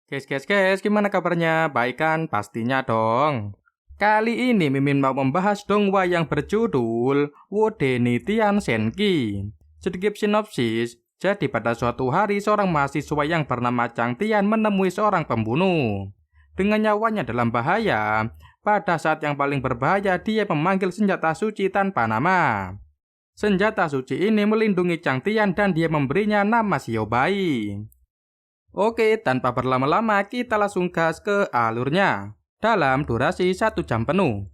Guys, gimana kabarnya? Baik kan? Pastinya dong. Kali ini Mimin mau membahas dongwa yang berjudul Wodeni Tian Senki. Sedikit sinopsis, jadi pada suatu hari seorang mahasiswa yang bernama Chang Tian menemui seorang pembunuh. Dengan nyawanya dalam bahaya, pada saat yang paling berbahaya dia memanggil senjata suci tanpa nama. Senjata suci ini melindungi Chang Tian dan dia memberinya nama Xiao Bai. Oke, tanpa berlama-lama kita langsung gas ke alurnya. Dalam durasi 1 jam penuh.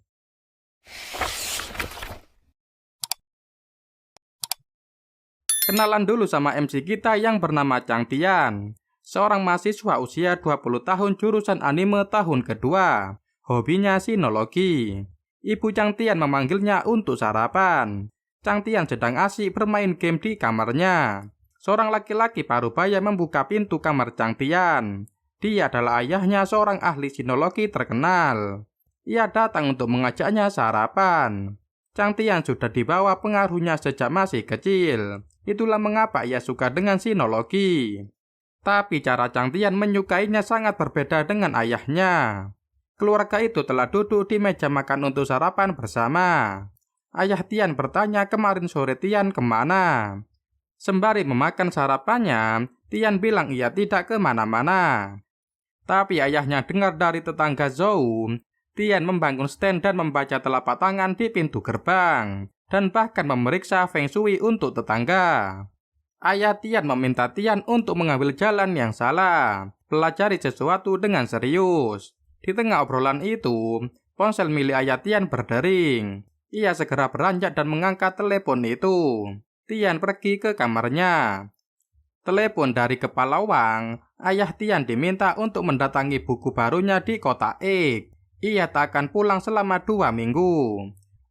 Kenalan dulu sama MC kita yang bernama Chang Tian. Seorang mahasiswa usia 20 tahun jurusan anime tahun kedua. Hobinya sinologi. Ibu Chang Tian memanggilnya untuk sarapan. Chang Tian sedang asik bermain game di kamarnya. Seorang laki-laki parubaya membuka pintu kamar Chang Tian. Dia adalah ayahnya seorang ahli sinologi terkenal. Ia datang untuk mengajaknya sarapan. Chang Tian sudah dibawa pengaruhnya sejak masih kecil. Itulah mengapa ia suka dengan sinologi. Tapi cara Chang Tian menyukainya sangat berbeda dengan ayahnya. Keluarga itu telah duduk di meja makan untuk sarapan bersama. Ayah Tian bertanya kemarin sore Tian kemana. Sembari memakan sarapannya, Tian bilang ia tidak kemana-mana. Tapi ayahnya dengar dari tetangga Zhou, Tian membangun stand dan membaca telapak tangan di pintu gerbang, dan bahkan memeriksa feng shui untuk tetangga. Ayah Tian meminta Tian untuk mengambil jalan yang salah, pelajari sesuatu dengan serius. Di tengah obrolan itu, ponsel milik ayah Tian berdering. Ia segera beranjak dan mengangkat telepon itu. Tian pergi ke kamarnya. Telepon dari kepala Wang, ayah Tian diminta untuk mendatangi buku barunya di kota X. Ia tak akan pulang selama 2 minggu.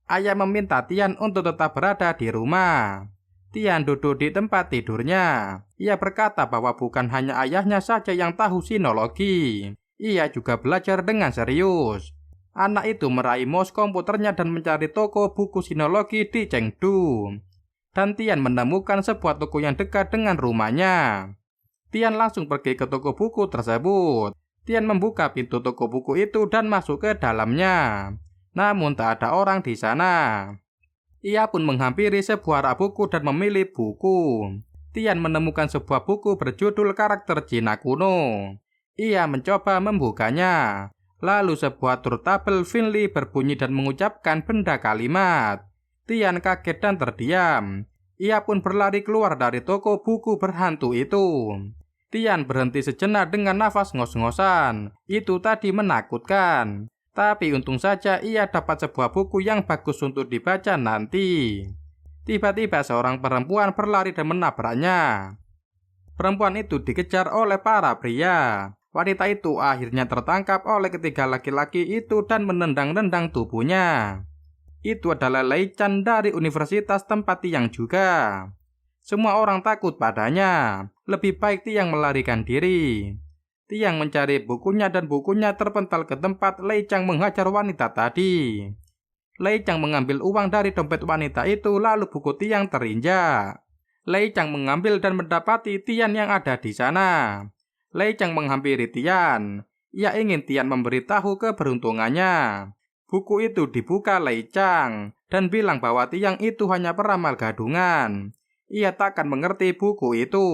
Ayah meminta Tian untuk tetap berada di rumah. Tian duduk di tempat tidurnya. Ia berkata bahwa bukan hanya ayahnya saja yang tahu sinologi. Ia juga belajar dengan serius. Anak itu meraih mouse komputernya dan mencari toko buku sinologi di Chengdu. Dan Tian menemukan sebuah toko yang dekat dengan rumahnya. Tian langsung pergi ke toko buku tersebut. Tian membuka pintu toko buku itu dan masuk ke dalamnya. Namun tak ada orang di sana. Ia pun menghampiri sebuah rak buku dan memilih buku. Tian menemukan sebuah buku berjudul Karakter Cina Kuno. Ia mencoba membukanya. Lalu sebuah turntable Finley berbunyi dan mengucapkan benda kalimat. Tian kaget dan terdiam. Ia pun berlari keluar dari toko buku berhantu itu. Tian berhenti sejenak dengan nafas ngos-ngosan. Itu tadi menakutkan. Tapi untung saja ia dapat sebuah buku yang bagus untuk dibaca nanti. Tiba-tiba seorang perempuan berlari dan menabraknya. Perempuan itu dikejar oleh para pria. Wanita itu akhirnya tertangkap oleh ketiga laki-laki itu dan menendang-nendang tubuhnya. Itu adalah Lei Chan dari universitas tempat Tiang juga. Semua orang takut padanya. Lebih baik Tiang melarikan diri. Tiang mencari bukunya dan bukunya terpental ke tempat Lei Chang menghajar wanita tadi. Lei Chang mengambil uang dari dompet wanita itu lalu buku Tiang terinjak. Lei Chang mengambil dan mendapati Tian yang ada di sana. Lei Chang menghampiri Tian. Ia ingin Tian memberitahu keberuntungannya. Buku itu dibuka Lei Chang dan bilang bahwa Tiang itu hanya peramal gadungan. Ia takkan mengerti buku itu.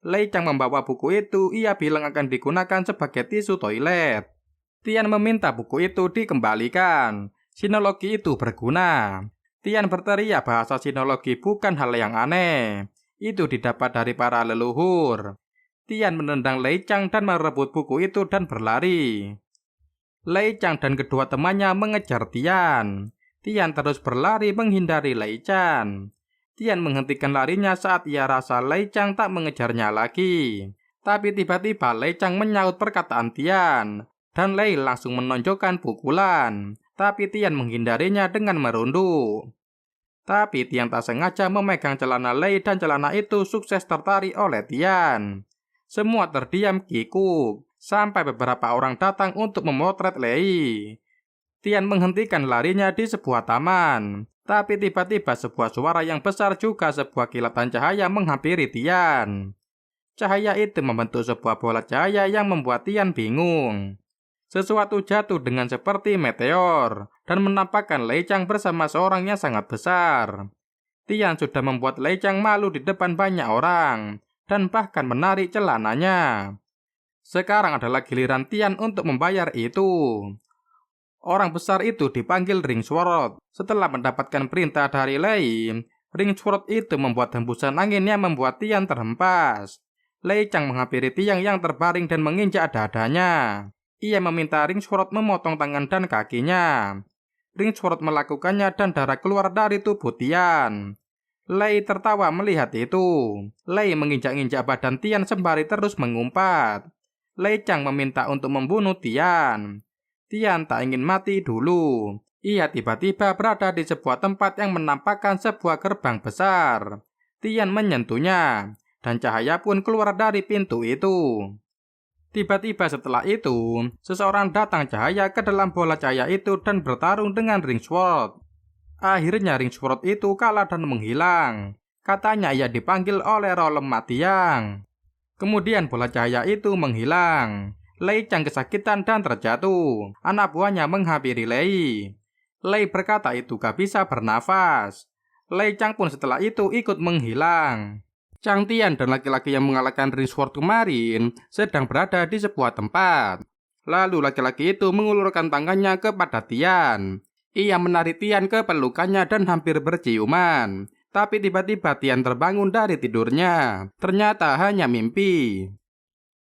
Lei Chang membawa buku itu, ia bilang akan digunakan sebagai tisu toilet. Tian meminta buku itu dikembalikan. Sinologi itu berguna. Tian berteriak bahasa sinologi bukan hal yang aneh. Itu didapat dari para leluhur. Tian menendang Lei Chang dan merebut buku itu dan berlari. Lei Chang dan kedua temannya mengejar Tian. Tian terus berlari menghindari Lei Chang. Tian menghentikan larinya saat ia rasa Lei Chang tak mengejarnya lagi. Tapi tiba-tiba Lei Chang menyaut perkataan Tian. Dan Lei langsung menonjokkan pukulan. Tapi Tian menghindarinya dengan merunduk. Tapi Tian tak sengaja memegang celana Lei dan celana itu sukses tertarik oleh Tian. Semua terdiam kikuk. Sampai beberapa orang datang untuk memotret Lei. Tian menghentikan larinya di sebuah taman. Tapi tiba-tiba sebuah suara yang besar juga sebuah kilatan cahaya menghampiri Tian. Cahaya itu membentuk sebuah bola cahaya yang membuat Tian bingung. Sesuatu jatuh dengan seperti meteor dan menampakkan Lei Chang bersama seorang yang sangat besar. Tian sudah membuat Lei Chang malu di depan banyak orang dan bahkan menarik celananya. Sekarang adalah giliran Tian untuk membayar itu. Orang besar itu dipanggil Ring Sword. Setelah mendapatkan perintah dari Lei, Ring Sword itu membuat hembusan angin yang membuat Tian terhempas. Lei Chang menghampiri Tian yang terbaring dan menginjak dadanya. Ia meminta Ring Sword memotong tangan dan kakinya. Ring Sword melakukannya dan darah keluar dari tubuh Tian. Lei tertawa melihat itu. Lei menginjak-injak badan Tian sembari terus mengumpat. Lei Chang meminta untuk membunuh Tian. Tian tak ingin mati dulu. Ia tiba-tiba berada di sebuah tempat yang menampakkan sebuah gerbang besar. Tian menyentuhnya, dan cahaya pun keluar dari pintu itu. Tiba-tiba setelah itu, seseorang datang cahaya ke dalam bola cahaya itu dan bertarung dengan Ring Sword. Akhirnya Ring Sword itu kalah dan menghilang. Katanya ia dipanggil oleh roh lemah Tian. Kemudian bola cahaya itu menghilang. Lei Chang kesakitan dan terjatuh. Anak buahnya menghampiri Lei. Lei berkata itu gak bisa bernafas. Lei Chang pun setelah itu ikut menghilang. Chang Tian dan laki-laki yang mengalahkan Ring Sword kemarin sedang berada di sebuah tempat. Lalu laki-laki itu mengulurkan tangannya kepada Tian. Ia menarik Tian ke pelukannya dan hampir berciuman. Tapi tiba-tiba Tian terbangun dari tidurnya. Ternyata hanya mimpi.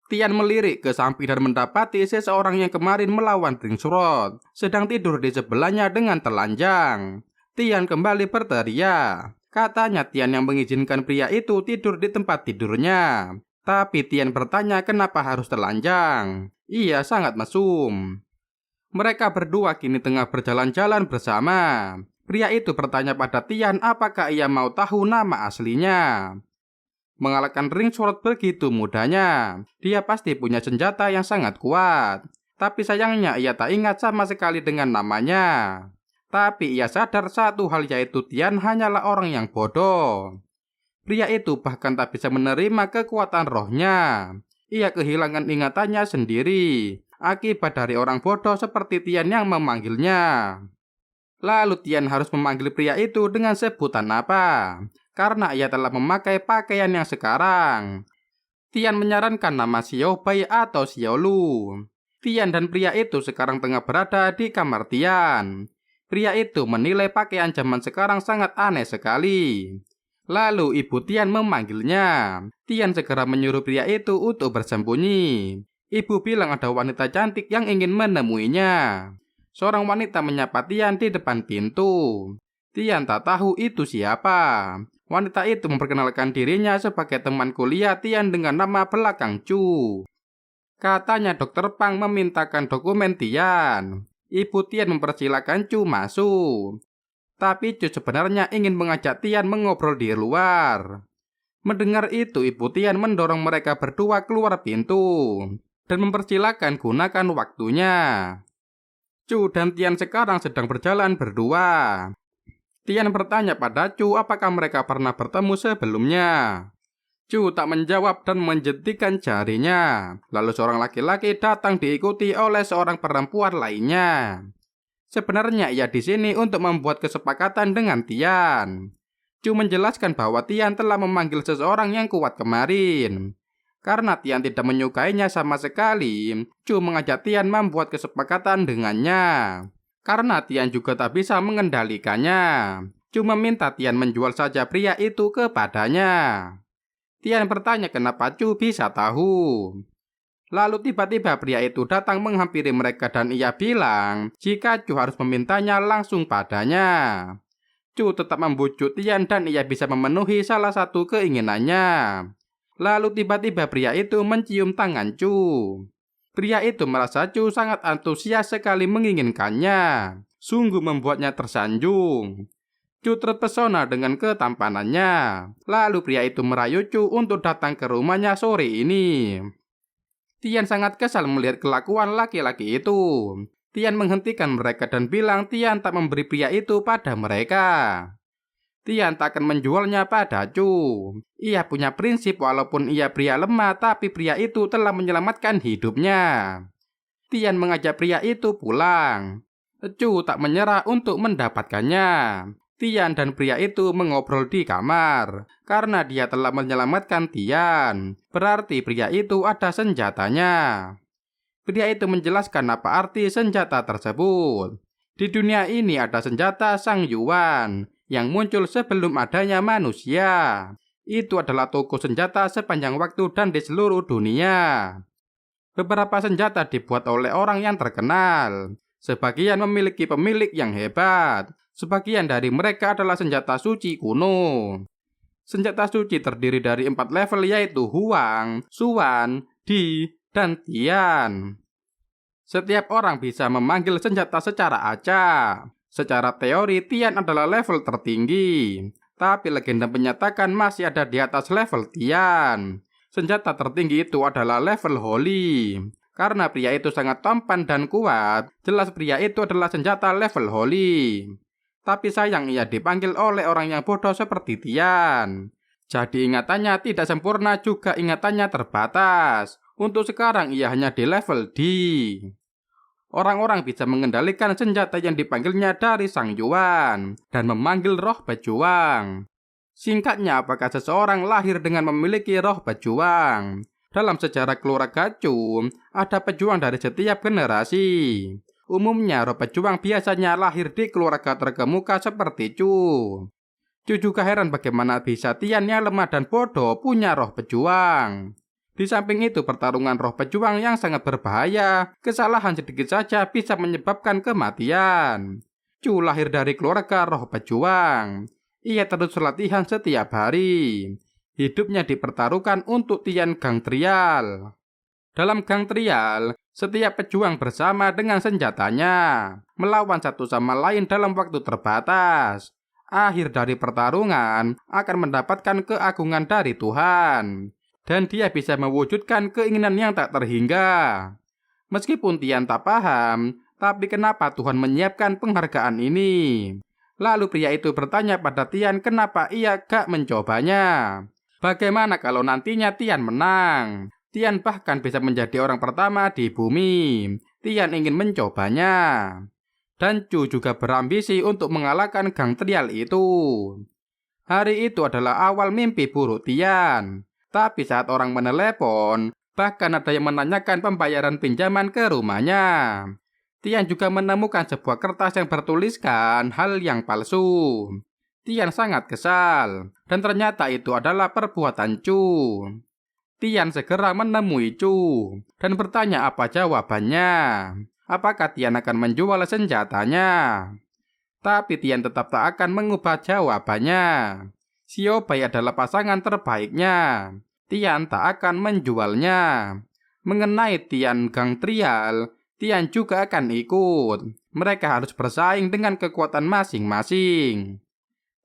Tian melirik ke samping dan mendapati seseorang yang kemarin melawan Ring Sword sedang tidur di sebelahnya dengan telanjang. Tian kembali berteriak. Katanya Tian yang mengizinkan pria itu tidur di tempat tidurnya. Tapi Tian bertanya kenapa harus telanjang. Ia sangat mesum. Mereka berdua kini tengah berjalan-jalan bersama. Pria itu bertanya pada Tian apakah ia mau tahu nama aslinya. Mengalahkan Ring Sword begitu mudahnya. Dia pasti punya senjata yang sangat kuat. Tapi sayangnya ia tak ingat sama sekali dengan namanya. Tapi ia sadar satu hal yaitu Tian hanyalah orang yang bodoh. Pria itu bahkan tak bisa menerima kekuatan rohnya. Ia kehilangan ingatannya sendiri. Akibat dari orang bodoh seperti Tian yang memanggilnya. Lalu Tian harus memanggil pria itu dengan sebutan apa? Karena ia telah memakai pakaian yang sekarang. Tian menyarankan nama Xiao Bai atau Xiao Lu. Tian dan pria itu sekarang tengah berada di kamar Tian. Pria itu menilai pakaian zaman sekarang sangat aneh sekali. Lalu ibu Tian memanggilnya. Tian segera menyuruh pria itu untuk bersembunyi. Ibu bilang ada wanita cantik yang ingin menemuinya. Seorang wanita menyapa Tian di depan pintu. Tian tak tahu itu siapa. Wanita itu memperkenalkan dirinya sebagai teman kuliah Tian dengan nama belakang Chu. Katanya Dr. Pang memintakan dokumen Tian. Ibu Tian mempersilahkan Chu masuk. Tapi Chu sebenarnya ingin mengajak Tian mengobrol di luar. Mendengar itu Ibu Tian mendorong mereka berdua keluar pintu dan mempersilahkan gunakan waktunya. Chu dan Tian sekarang sedang berjalan berdua. Tian bertanya pada Chu apakah mereka pernah bertemu sebelumnya. Chu tak menjawab dan menjentikan jarinya. Lalu seorang laki-laki datang diikuti oleh seorang perempuan lainnya. Sebenarnya ia di sini untuk membuat kesepakatan dengan Tian. Chu menjelaskan bahwa Tian telah memanggil seseorang yang kuat kemarin. Karena Tian tidak menyukainya sama sekali, Chu mengajak Tian membuat kesepakatan dengannya. Karena Tian juga tak bisa mengendalikannya. Cuma minta Tian menjual saja pria itu kepadanya. Tian bertanya kenapa Chu bisa tahu. Lalu tiba-tiba pria itu datang menghampiri mereka dan ia bilang jika Chu harus memintanya langsung padanya. Chu tetap membujuk Tian dan ia bisa memenuhi salah satu keinginannya. Lalu tiba-tiba pria itu mencium tangan Chu. Pria itu merasa Chu sangat antusias sekali menginginkannya. Sungguh membuatnya tersanjung. Chu terpesona dengan ketampanannya. Lalu pria itu merayu Chu untuk datang ke rumahnya sore ini. Tian sangat kesal melihat kelakuan laki-laki itu. Tian menghentikan mereka dan bilang Tian tak memberi pria itu pada mereka. Tian tak akan menjualnya pada Chu. Ia punya prinsip walaupun ia pria lemah, tapi pria itu telah menyelamatkan hidupnya. Tian mengajak pria itu pulang. Chu tak menyerah untuk mendapatkannya. Tian dan pria itu mengobrol di kamar. Karena dia telah menyelamatkan Tian, berarti pria itu ada senjatanya. Pria itu menjelaskan apa arti senjata tersebut. Di dunia ini ada senjata Sang Yuan yang muncul sebelum adanya manusia. Itu adalah toko senjata sepanjang waktu dan di seluruh dunia. Beberapa senjata dibuat oleh orang yang terkenal. Sebagian memiliki pemilik yang hebat. Sebagian dari mereka adalah senjata suci kuno. Senjata suci terdiri dari 4 level yaitu Huang, Xuan, Di, dan Tian. Setiap orang bisa memanggil senjata secara acak. Secara teori, Tian adalah level tertinggi. Tapi legenda menyatakan masih ada di atas level Tian. Senjata tertinggi itu adalah level Holy. Karena pria itu sangat tampan dan kuat, jelas pria itu adalah senjata level Holy. Tapi sayang ia dipanggil oleh orang yang bodoh seperti Tian. Jadi ingatannya tidak sempurna, juga ingatannya terbatas. Untuk sekarang ia hanya di level D. Orang-orang bisa mengendalikan senjata yang dipanggilnya dari Sang Yuan dan memanggil roh pejuang. Singkatnya, apakah seseorang lahir dengan memiliki roh pejuang? Dalam sejarah keluarga Chu, ada pejuang dari setiap generasi. Umumnya, roh pejuang biasanya lahir di keluarga terkemuka seperti Chu. Chu juga heran bagaimana bisa Tian yang lemah dan bodoh punya roh pejuang. Di samping itu, pertarungan roh pejuang yang sangat berbahaya. Kesalahan sedikit saja bisa menyebabkan kematian. Chu lahir dari keluarga roh pejuang. Ia terus latihan setiap hari. Hidupnya dipertaruhkan untuk Tian Gang Trial. Dalam Gang Trial, setiap pejuang bersama dengan senjatanya, melawan satu sama lain dalam waktu terbatas. Akhir dari pertarungan akan mendapatkan keagungan dari Tuhan. Dan dia bisa mewujudkan keinginan yang tak terhingga. Meskipun Tian tak paham, tapi kenapa Tuhan menyiapkan penghargaan ini? Lalu pria itu bertanya pada Tian kenapa ia gak mencobanya. Bagaimana kalau nantinya Tian menang? Tian bahkan bisa menjadi orang pertama di bumi. Tian ingin mencobanya. Dan Chu juga berambisi untuk mengalahkan Gang Trial itu. Hari itu adalah awal mimpi buruk Tian. Tapi saat orang menelepon, bahkan ada yang menanyakan pembayaran pinjaman ke rumahnya. Tian juga menemukan sebuah kertas yang bertuliskan hal yang palsu. Tian sangat kesal, dan ternyata itu adalah perbuatan Chu. Tian segera menemui Chu, dan bertanya apa jawabannya. Apakah Tian akan menjual senjatanya? Tapi Tian tetap tak akan mengubah jawabannya. Xiao Bai adalah pasangan terbaiknya. Tian tak akan menjualnya. Mengenai Tian Gang Trial, Tian juga akan ikut. Mereka harus bersaing dengan kekuatan masing-masing.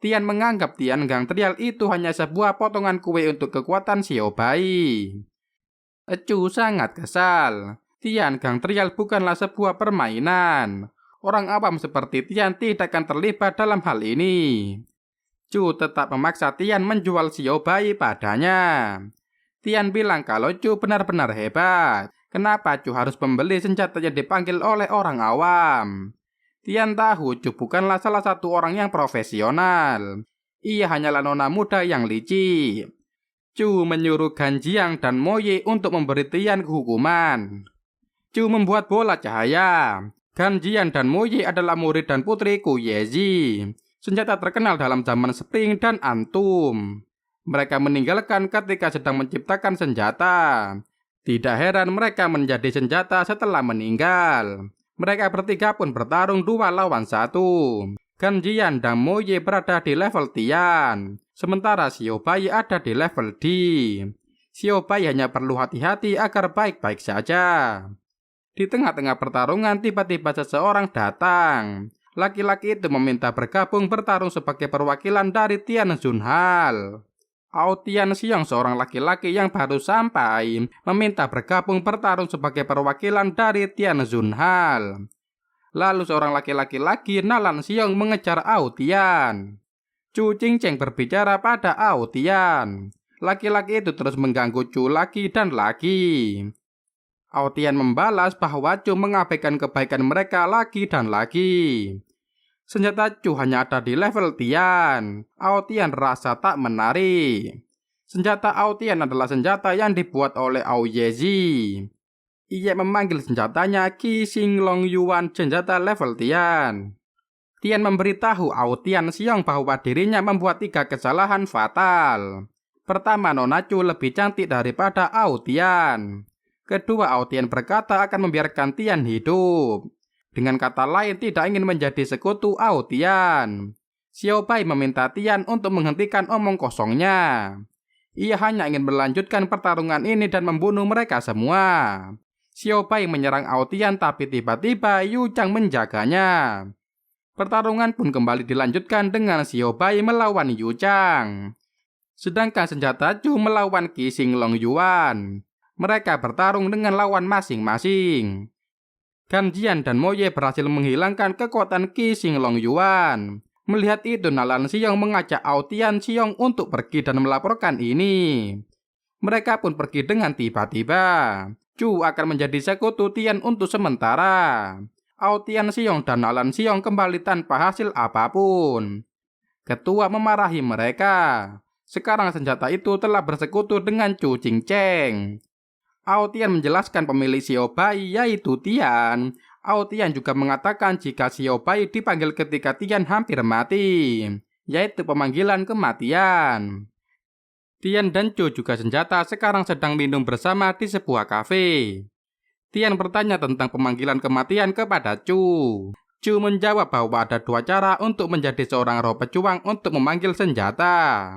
Tian menganggap Tian Gang Trial itu hanya sebuah potongan kue untuk kekuatan Xiao Bai. Chu sangat kesal. Tian Gang Trial bukanlah sebuah permainan. Orang awam seperti Tian tidak akan terlibat dalam hal ini. Chu tetap memaksa Tian menjual Xiao Bai padanya. Tian bilang kalau Chu benar-benar hebat. Kenapa Chu harus membeli senjata yang dipanggil oleh orang awam? Tian tahu Chu bukanlah salah satu orang yang profesional. Ia hanyalah nona muda yang licik. Chu menyuruh Gan Jiang dan Mo Ye untuk memberi Tian hukuman. Chu membuat bola cahaya. Gan Jiang dan Mo Ye adalah murid dan putri Ku Yezi, senjata terkenal dalam zaman Spring dan Antum. Mereka meninggalkan ketika sedang menciptakan senjata. Tidak heran mereka menjadi senjata setelah meninggal. Mereka bertiga pun bertarung 2 lawan 1. Gan Jiang dan Mo Ye berada di level Tian, sementara Xiao Bai ada di level D. Xiao Bai hanya perlu hati-hati agar baik-baik saja. Di tengah-tengah pertarungan tiba-tiba seseorang datang. Laki-laki itu meminta bergabung bertarung sebagai perwakilan dari Tian Zunhal. Ao Tian Xiong, seorang laki-laki yang baru sampai, meminta bergabung bertarung sebagai perwakilan dari Tian Zunhal. Lalu seorang laki-laki lagi, Nalan Xiong, mengejar Ao Tian. Chu Qingcheng berbicara pada Ao Tian. Laki-laki itu terus mengganggu Chu lagi dan lagi. Ao Tian membalas bahwa Chu mengabaikan kebaikan mereka lagi dan lagi. Senjata Chu hanya ada di level Tian. Ao Tian rasa tak menarik. Senjata Ao Tian adalah senjata yang dibuat oleh Ao Yezi. Ia memanggil senjatanya Qi Xing Long Yuan, senjata level Tian. Tian memberitahu Ao Tian Xiong bahwa dirinya membuat 3 kesalahan fatal. Pertama, Nona Chu lebih cantik daripada Ao Tian. Kedua, Ao Tian berkata akan membiarkan Tian hidup. Dengan kata lain, tidak ingin menjadi sekutu Ao Tian. Xiao Bai meminta Tian untuk menghentikan omong kosongnya. Ia hanya ingin melanjutkan pertarungan ini dan membunuh mereka semua. Xiao Bai menyerang Ao Tian, tapi tiba-tiba Yu Chang menjaganya. Pertarungan pun kembali dilanjutkan dengan Xiao Bai melawan Yu Chang. Sedangkan senjata Chu melawan Qi Xing Long Yuan. Mereka bertarung dengan lawan masing-masing. Gan Jian dan Mo Ye berhasil menghilangkan kekuatan Qi Xing Long Yuan. Melihat itu, Nalan Xiong mengajak Ao Tian Xiong untuk pergi dan melaporkan ini. Mereka pun pergi dengan tiba-tiba. Chu akan menjadi sekutu Tian untuk sementara. Ao Tian Xiong dan Nalan Xiong kembali tanpa hasil apapun. Ketua memarahi mereka. Sekarang senjata itu telah bersekutu dengan Chu Qingcheng. Ao Tian menjelaskan pemilik Xiao Bai yaitu Tian. Ao Tian juga mengatakan jika Xiao Bai dipanggil ketika Tian hampir mati, yaitu pemanggilan kematian. Tian dan Chu juga senjata sekarang sedang minum bersama di sebuah kafe. Tian bertanya tentang pemanggilan kematian kepada Chu. Chu menjawab bahwa ada 2 cara untuk menjadi seorang roh pejuang untuk memanggil senjata.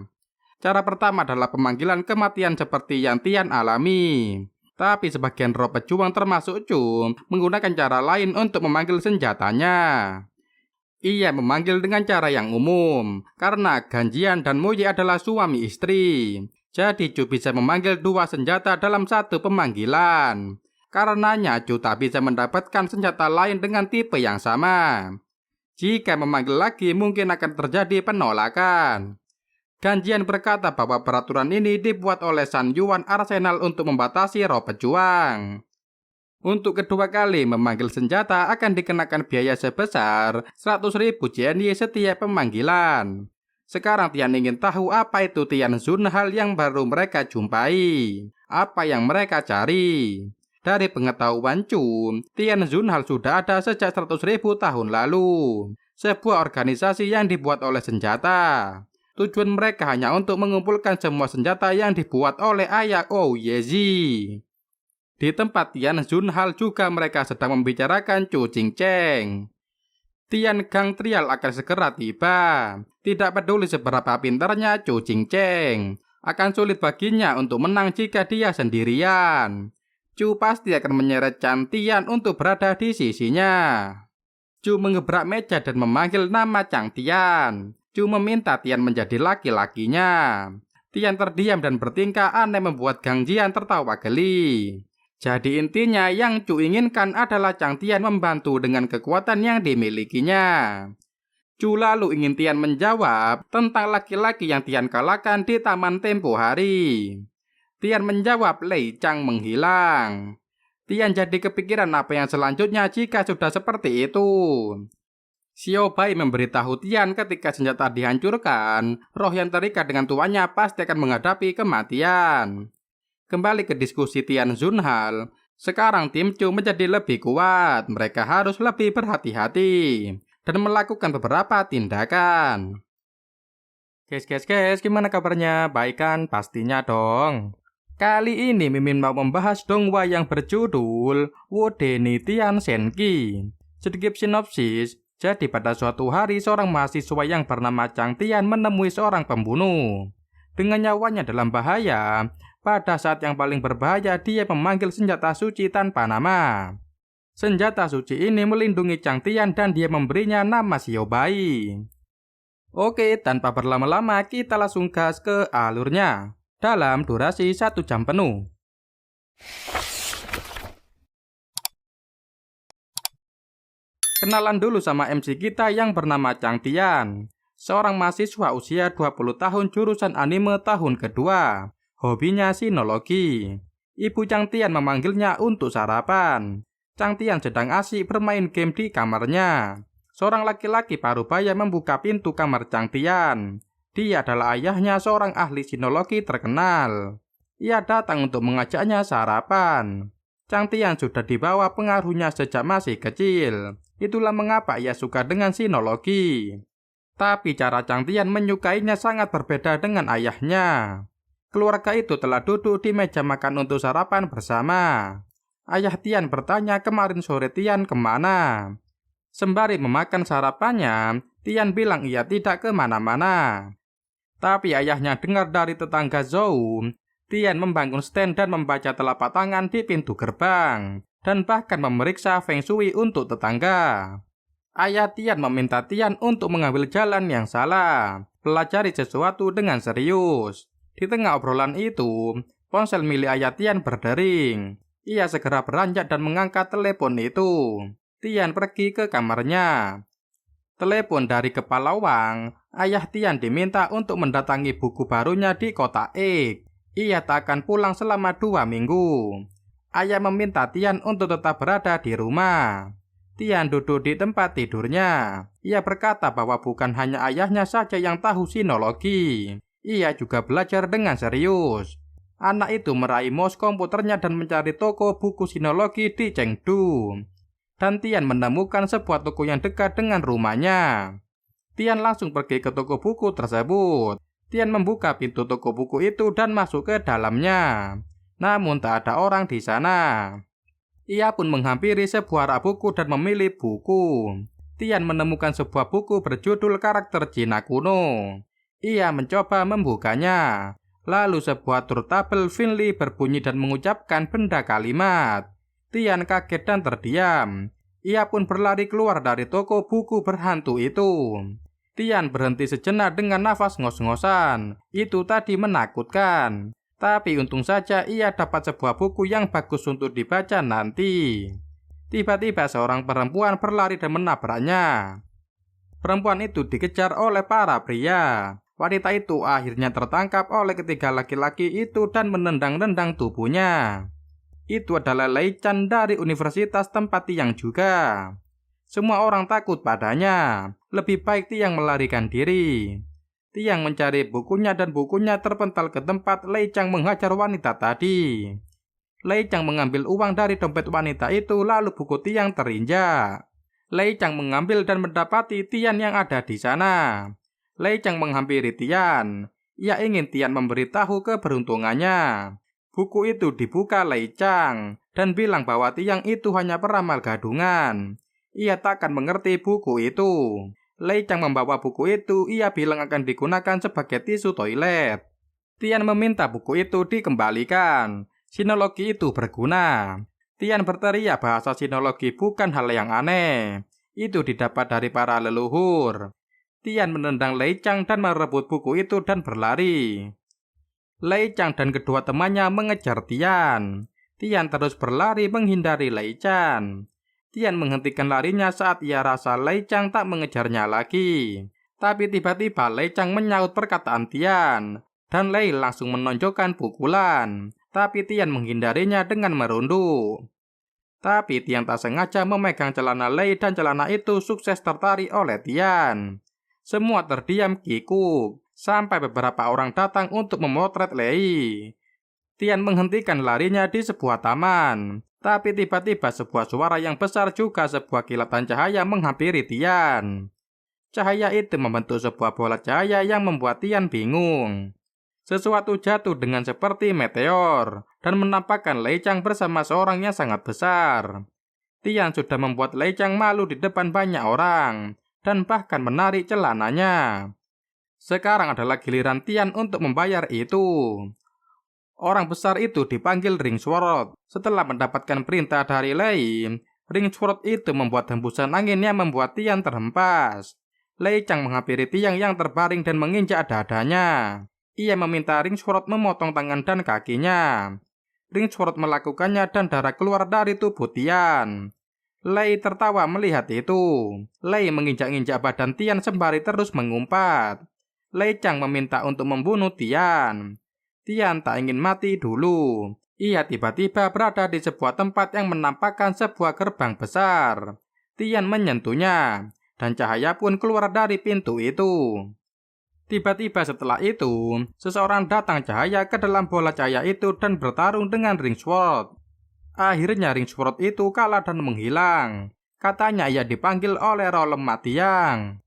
Cara pertama adalah pemanggilan kematian seperti yang Tian alami. Tapi sebagian roh pejuang termasuk Chu menggunakan cara lain untuk memanggil senjatanya. Ia memanggil dengan cara yang umum, karena Gan Jian dan Mo Ye adalah suami istri. Jadi Chu bisa memanggil 2 senjata dalam satu pemanggilan. Karenanya Chu tak bisa mendapatkan senjata lain dengan tipe yang sama. Jika memanggil lagi mungkin akan terjadi penolakan. Gan Jian berkata bahwa peraturan ini dibuat oleh San Yuan Arsenal untuk membatasi roh pejuang. Untuk kedua kali memanggil senjata akan dikenakan biaya sebesar 100.000 JNY setiap pemanggilan. Sekarang Tian ingin tahu apa itu Tian Zunhal yang baru mereka jumpai. Apa yang mereka cari. Dari pengetahuan Chu, Tian Zunhal sudah ada sejak 100.000 tahun lalu. Sebuah organisasi yang dibuat oleh senjata. Tujuan mereka hanya untuk mengumpulkan semua senjata yang dibuat oleh ayah Ao Yezi. Di tempat Tian Zunhal juga mereka sedang membicarakan Chu Qingcheng. Tian Gang Trial akan segera tiba. Tidak peduli seberapa pintarnya Chu Qingcheng, akan sulit baginya untuk menang jika dia sendirian. Chu pasti akan menyeret Tian untuk berada di sisinya. Chu mengebrak meja dan memanggil nama Chang Tian. Chu meminta Tian menjadi laki-lakinya. Tian terdiam dan bertingkah aneh membuat Gang Jian tertawa geli. Jadi intinya yang Chu inginkan adalah Chang Tian membantu dengan kekuatan yang dimilikinya. Chu lalu ingin Tian menjawab tentang laki-laki yang Tian kalahkan di taman tempo hari. Tian menjawab Lei Chang menghilang. Tian jadi kepikiran apa yang selanjutnya jika sudah seperti itu. Xiao Bai memberitahu Tian ketika senjata dihancurkan, roh yang terikat dengan tuannya pasti akan menghadapi kematian. Kembali ke diskusi Tian Zunhal, sekarang tim Chu menjadi lebih kuat, mereka harus lebih berhati-hati dan melakukan beberapa tindakan. Guys, gimana kabarnya? Baik kan? Pastinya dong. Kali ini Mimin mau membahas donghua yang berjudul Wodeni Tian Senki. Sedikit sinopsis. Jadi pada suatu hari seorang mahasiswa yang bernama Chang Tian menemui seorang pembunuh. Dengan nyawanya dalam bahaya, pada saat yang paling berbahaya dia memanggil senjata suci tanpa nama. Senjata suci ini melindungi Chang Tian dan dia memberinya nama Xiao Bai. Oke, tanpa berlama-lama kita langsung gas ke alurnya. Dalam durasi 1 jam penuh. Kenalan dulu sama MC kita yang bernama Chang Tian. seorang mahasiswa usia 20 tahun jurusan anime tahun kedua. Hobinya sinologi. Ibu Chang Tian memanggilnya untuk sarapan. Chang Tian sedang asik bermain game di kamarnya. Seorang laki-laki parubaya membuka pintu kamar Chang Tian. Dia adalah ayahnya, seorang ahli sinologi terkenal. Ia datang untuk mengajaknya sarapan. Chang Tian sudah dibawa pengaruhnya sejak masih kecil. Itulah mengapa ia suka dengan sinologi. Tapi cara Chang Tian menyukainya sangat berbeda dengan ayahnya. Keluarga itu telah duduk di meja makan untuk sarapan bersama. Ayah Tian bertanya kemarin sore Tian kemana. Sembari memakan sarapannya, Tian bilang ia tidak kemana-mana. Tapi ayahnya dengar dari tetangga Zhou, Tian membangun stand dan membaca telapak tangan di pintu gerbang, dan bahkan memeriksa feng shui untuk tetangga. Ayah Tian meminta Tian untuk mengambil jalan yang salah, pelajari sesuatu dengan serius. Di tengah obrolan itu, ponsel milik ayah Tian berdering. Ia segera beranjak dan mengangkat telepon itu. Tian pergi ke kamarnya. Telepon dari kepala Wang. Ayah Tian diminta untuk mendatangi buku barunya di kota X. Ia tak akan pulang selama 2 minggu. Ayah meminta Tian untuk tetap berada di rumah. Tian duduk di tempat tidurnya. Ia berkata bahwa bukan hanya ayahnya saja yang tahu sinologi. Ia juga belajar dengan serius. Anak itu meraih mouse komputernya dan mencari toko buku sinologi di Chengdu. Dan Tian menemukan sebuah toko yang dekat dengan rumahnya. Tian langsung pergi ke toko buku tersebut. Tian membuka pintu toko buku itu dan masuk ke dalamnya. Namun tak ada orang di sana. Ia pun menghampiri sebuah rak buku dan memilih buku. Tian menemukan sebuah buku berjudul Karakter Cina Kuno. Ia mencoba membukanya. Lalu sebuah turntable Finley berbunyi dan mengucapkan benda kalimat. Tian kaget dan terdiam. Ia pun berlari keluar dari toko buku berhantu itu. Tian berhenti sejenak dengan nafas ngos-ngosan. Itu tadi menakutkan. Tapi untung saja ia dapat sebuah buku yang bagus untuk dibaca nanti. Tiba-tiba seorang perempuan berlari dan menabraknya. Perempuan itu dikejar oleh para pria. Wanita itu akhirnya tertangkap oleh ketiga laki-laki itu dan menendang-nendang tubuhnya. Itu adalah Lei Chan dari universitas tempat Tiang juga. Semua orang takut padanya. Lebih baik Tiang melarikan diri. Tiang mencari bukunya dan bukunya terpental ke tempat Lei Chang menghajar wanita tadi. Lei Chang mengambil uang dari dompet wanita itu, lalu buku Tiang terinjak. Lei Chang mengambil dan mendapati Tian yang ada di sana. Lei Chang menghampiri Tian. Ia ingin Tian memberitahu keberuntungannya. Buku itu dibuka Lei Chang dan bilang bahwa Tian itu hanya peramal gadungan. Ia takkan mengerti buku itu. Lei Chang membawa buku itu, ia bilang akan digunakan sebagai tisu toilet. Tian meminta buku itu dikembalikan. Sinologi itu berguna. Tian berteriak bahasa sinologi bukan hal yang aneh. Itu didapat dari para leluhur. Tian menendang Lei Chang dan merebut buku itu dan berlari. Lei Chang dan kedua temannya mengejar Tian. Tian terus berlari menghindari Lei Chang. Tian menghentikan larinya saat ia rasa Lei Chang tak mengejarnya lagi. Tapi tiba-tiba Lei Chang menyaut perkataan Tian. Dan Lei langsung menonjokkan pukulan. Tapi Tian menghindarinya dengan merunduk. Tapi Tian tak sengaja memegang celana Lei dan celana itu sukses tertarik oleh Tian. Semua terdiam kikuk, sampai beberapa orang datang untuk memotret Lei. Tian menghentikan larinya di sebuah taman. Tapi tiba-tiba sebuah suara yang besar juga sebuah kilatan cahaya menghampiri Tian. Cahaya itu membentuk sebuah bola cahaya yang membuat Tian bingung. Sesuatu jatuh dengan seperti meteor dan menampakkan Lei Chang bersama seorang yang sangat besar. Tian sudah membuat Lei Chang malu di depan banyak orang dan bahkan menarik celananya. Sekarang adalah giliran Tian untuk membayar itu. Orang besar itu dipanggil Ring Sword. Setelah mendapatkan perintah dari Lei, Ring Sword itu membuat hembusan angin yang membuat Tian terhempas. Lei Chang menghampiri Tian yang terbaring dan menginjak dadanya. Ia meminta Ring Sword memotong tangan dan kakinya. Ring Sword melakukannya dan darah keluar dari tubuh Tian. Lei tertawa melihat itu. Lei menginjak-injak badan Tian sembari terus mengumpat. Lei Chang meminta untuk membunuh Tian. Tian tak ingin mati dulu. Ia tiba-tiba berada di sebuah tempat yang menampakkan sebuah gerbang besar. Tian menyentuhnya, dan cahaya pun keluar dari pintu itu. Tiba-tiba setelah itu, seseorang datang cahaya ke dalam bola cahaya itu dan bertarung dengan Ring Sword. Akhirnya Ring Sword itu kalah dan menghilang. Katanya ia dipanggil oleh roh lemah Tiang.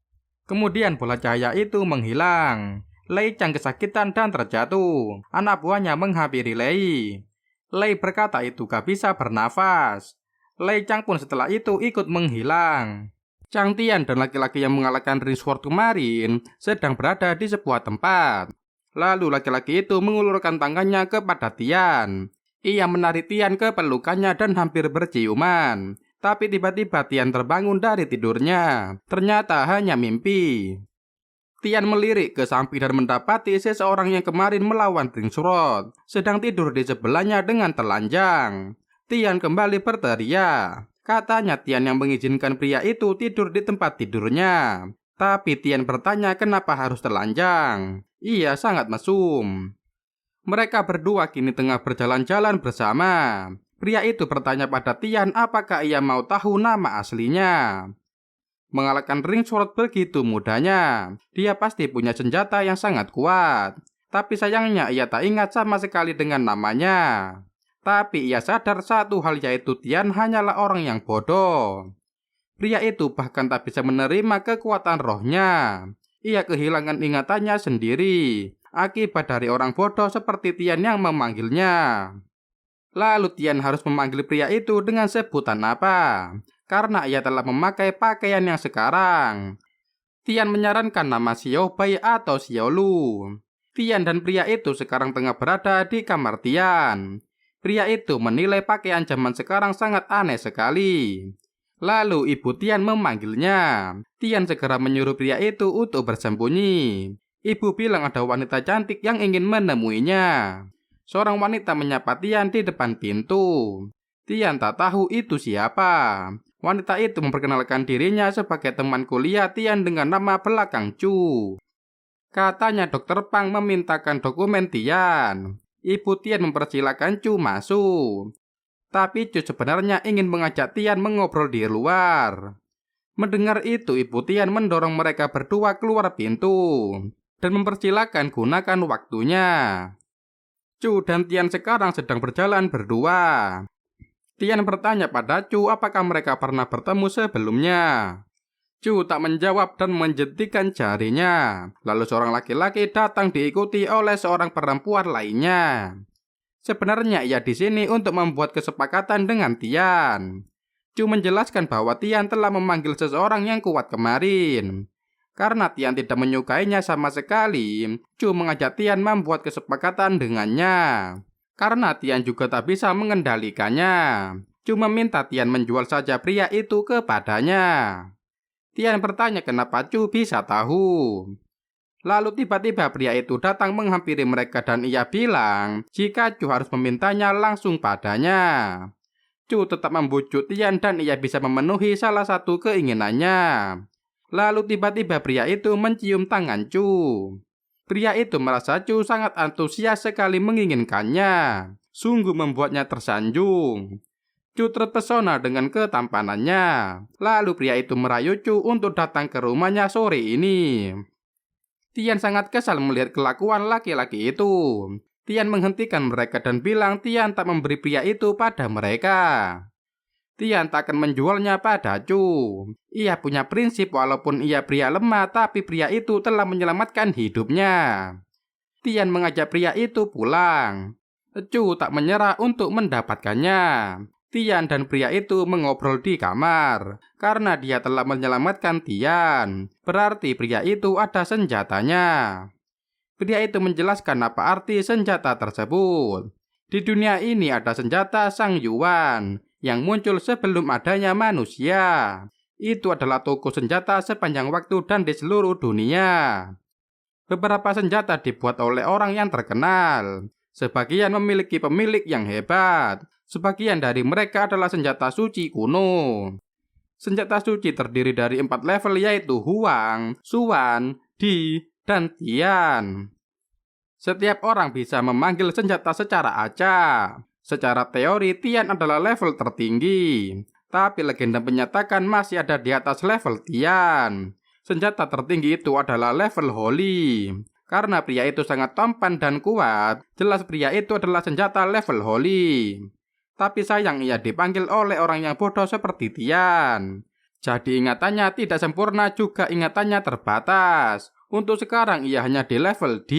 Kemudian bola cahaya itu menghilang. Lei Chang kesakitan dan terjatuh. Anak buahnya menghampiri Lei. Lei berkata itu gak bisa bernafas. Lei Chang pun setelah itu ikut menghilang. Chang Tian dan laki-laki yang mengalahkan Ring Sword kemarin sedang berada di sebuah tempat. Lalu laki-laki itu mengulurkan tangannya kepada Tian. Ia menarik Tian ke pelukannya dan hampir berciuman. Tapi tiba-tiba Tian terbangun dari tidurnya. Ternyata hanya mimpi. Tian melirik ke samping dan mendapati seseorang yang kemarin melawan Ring Sword sedang tidur di sebelahnya dengan telanjang. Tian kembali berteriak. Katanya Tian yang mengizinkan pria itu tidur di tempat tidurnya. Tapi Tian bertanya kenapa harus telanjang. Ia sangat mesum. Mereka berdua kini tengah berjalan-jalan bersama. Pria itu bertanya pada Tian apakah ia mau tahu nama aslinya. Mengalahkan Ring Sword begitu mudahnya. Dia pasti punya senjata yang sangat kuat. Tapi sayangnya ia tak ingat sama sekali dengan namanya. Tapi ia sadar satu hal, yaitu Tian hanyalah orang yang bodoh. Pria itu bahkan tak bisa menerima kekuatan rohnya. Ia kehilangan ingatannya sendiri akibat dari orang bodoh seperti Tian yang memanggilnya. Lalu Tian harus memanggil pria itu dengan sebutan apa? Karena ia telah memakai pakaian yang sekarang. Tian menyarankan nama Xiao Bai atau Xiao Lu. Tian dan pria itu sekarang tengah berada di kamar Tian. Pria itu menilai pakaian zaman sekarang sangat aneh sekali. Lalu ibu Tian memanggilnya. Tian segera menyuruh pria itu untuk bersembunyi. Ibu bilang ada wanita cantik yang ingin menemuinya. Seorang wanita menyapa Tian di depan pintu. Tian tak tahu itu siapa. Wanita itu memperkenalkan dirinya sebagai teman kuliah Tian dengan nama belakang Chu. Katanya Dr. Pang memintakan dokumen Tian. Ibu Tian mempersilahkan Chu masuk. Tapi Chu sebenarnya ingin mengajak Tian mengobrol di luar. Mendengar itu, Ibu Tian mendorong mereka berdua keluar pintu dan mempersilahkan gunakan waktunya. Chu dan Tian sekarang sedang berjalan berdua. Tian bertanya pada Chu apakah mereka pernah bertemu sebelumnya. Chu tak menjawab dan menjentikan jarinya. Lalu seorang laki-laki datang diikuti oleh seorang perempuan lainnya. Sebenarnya ia di sini untuk membuat kesepakatan dengan Tian. Chu menjelaskan bahwa Tian telah memanggil seseorang yang kuat kemarin. Karena Tian tidak menyukainya sama sekali, Chu mengajak Tian membuat kesepakatan dengannya. Karena Tian juga tak bisa mengendalikannya, Chu meminta Tian menjual saja pria itu kepadanya. Tian bertanya kenapa Chu bisa tahu. Lalu tiba-tiba pria itu datang menghampiri mereka dan ia bilang jika Chu harus memintanya langsung padanya. Chu tetap membujuk Tian dan ia bisa memenuhi salah satu keinginannya. Lalu tiba-tiba pria itu mencium tangan Chu. Pria itu merasa Chu sangat antusias sekali menginginkannya. Sungguh membuatnya tersanjung. Chu terpesona dengan ketampanannya. Lalu pria itu merayu Chu untuk datang ke rumahnya sore ini. Tian sangat kesal melihat kelakuan laki-laki itu. Tian menghentikan mereka dan bilang Tian tak memberi pria itu pada mereka. Tian tak akan menjualnya pada Chu. Ia punya prinsip walaupun ia pria lemah, tapi pria itu telah menyelamatkan hidupnya. Tian mengajak pria itu pulang. Chu tak menyerah untuk mendapatkannya. Tian dan pria itu mengobrol di kamar. Karena dia telah menyelamatkan Tian, berarti pria itu ada senjatanya. Pria itu menjelaskan apa arti senjata tersebut. Di dunia ini ada senjata Sang Yuan yang muncul sebelum adanya manusia. Itu adalah toko senjata sepanjang waktu dan di seluruh dunia. Beberapa senjata dibuat oleh orang yang terkenal. Sebagian memiliki pemilik yang hebat. Sebagian dari mereka adalah senjata suci kuno. Senjata suci terdiri dari 4 level yaitu Huang, Xuan, Di, dan Tian. Setiap orang bisa memanggil senjata secara acak. Secara teori Tian adalah level tertinggi, tapi legenda menyatakan masih ada di atas level Tian. Senjata tertinggi itu adalah level Holy. Karena pria itu sangat tampan dan kuat, jelas pria itu adalah senjata level Holy. Tapi sayang ia dipanggil oleh orang yang bodoh seperti Tian. Jadi ingatannya tidak sempurna, juga ingatannya terbatas. Untuk sekarang ia hanya di level D.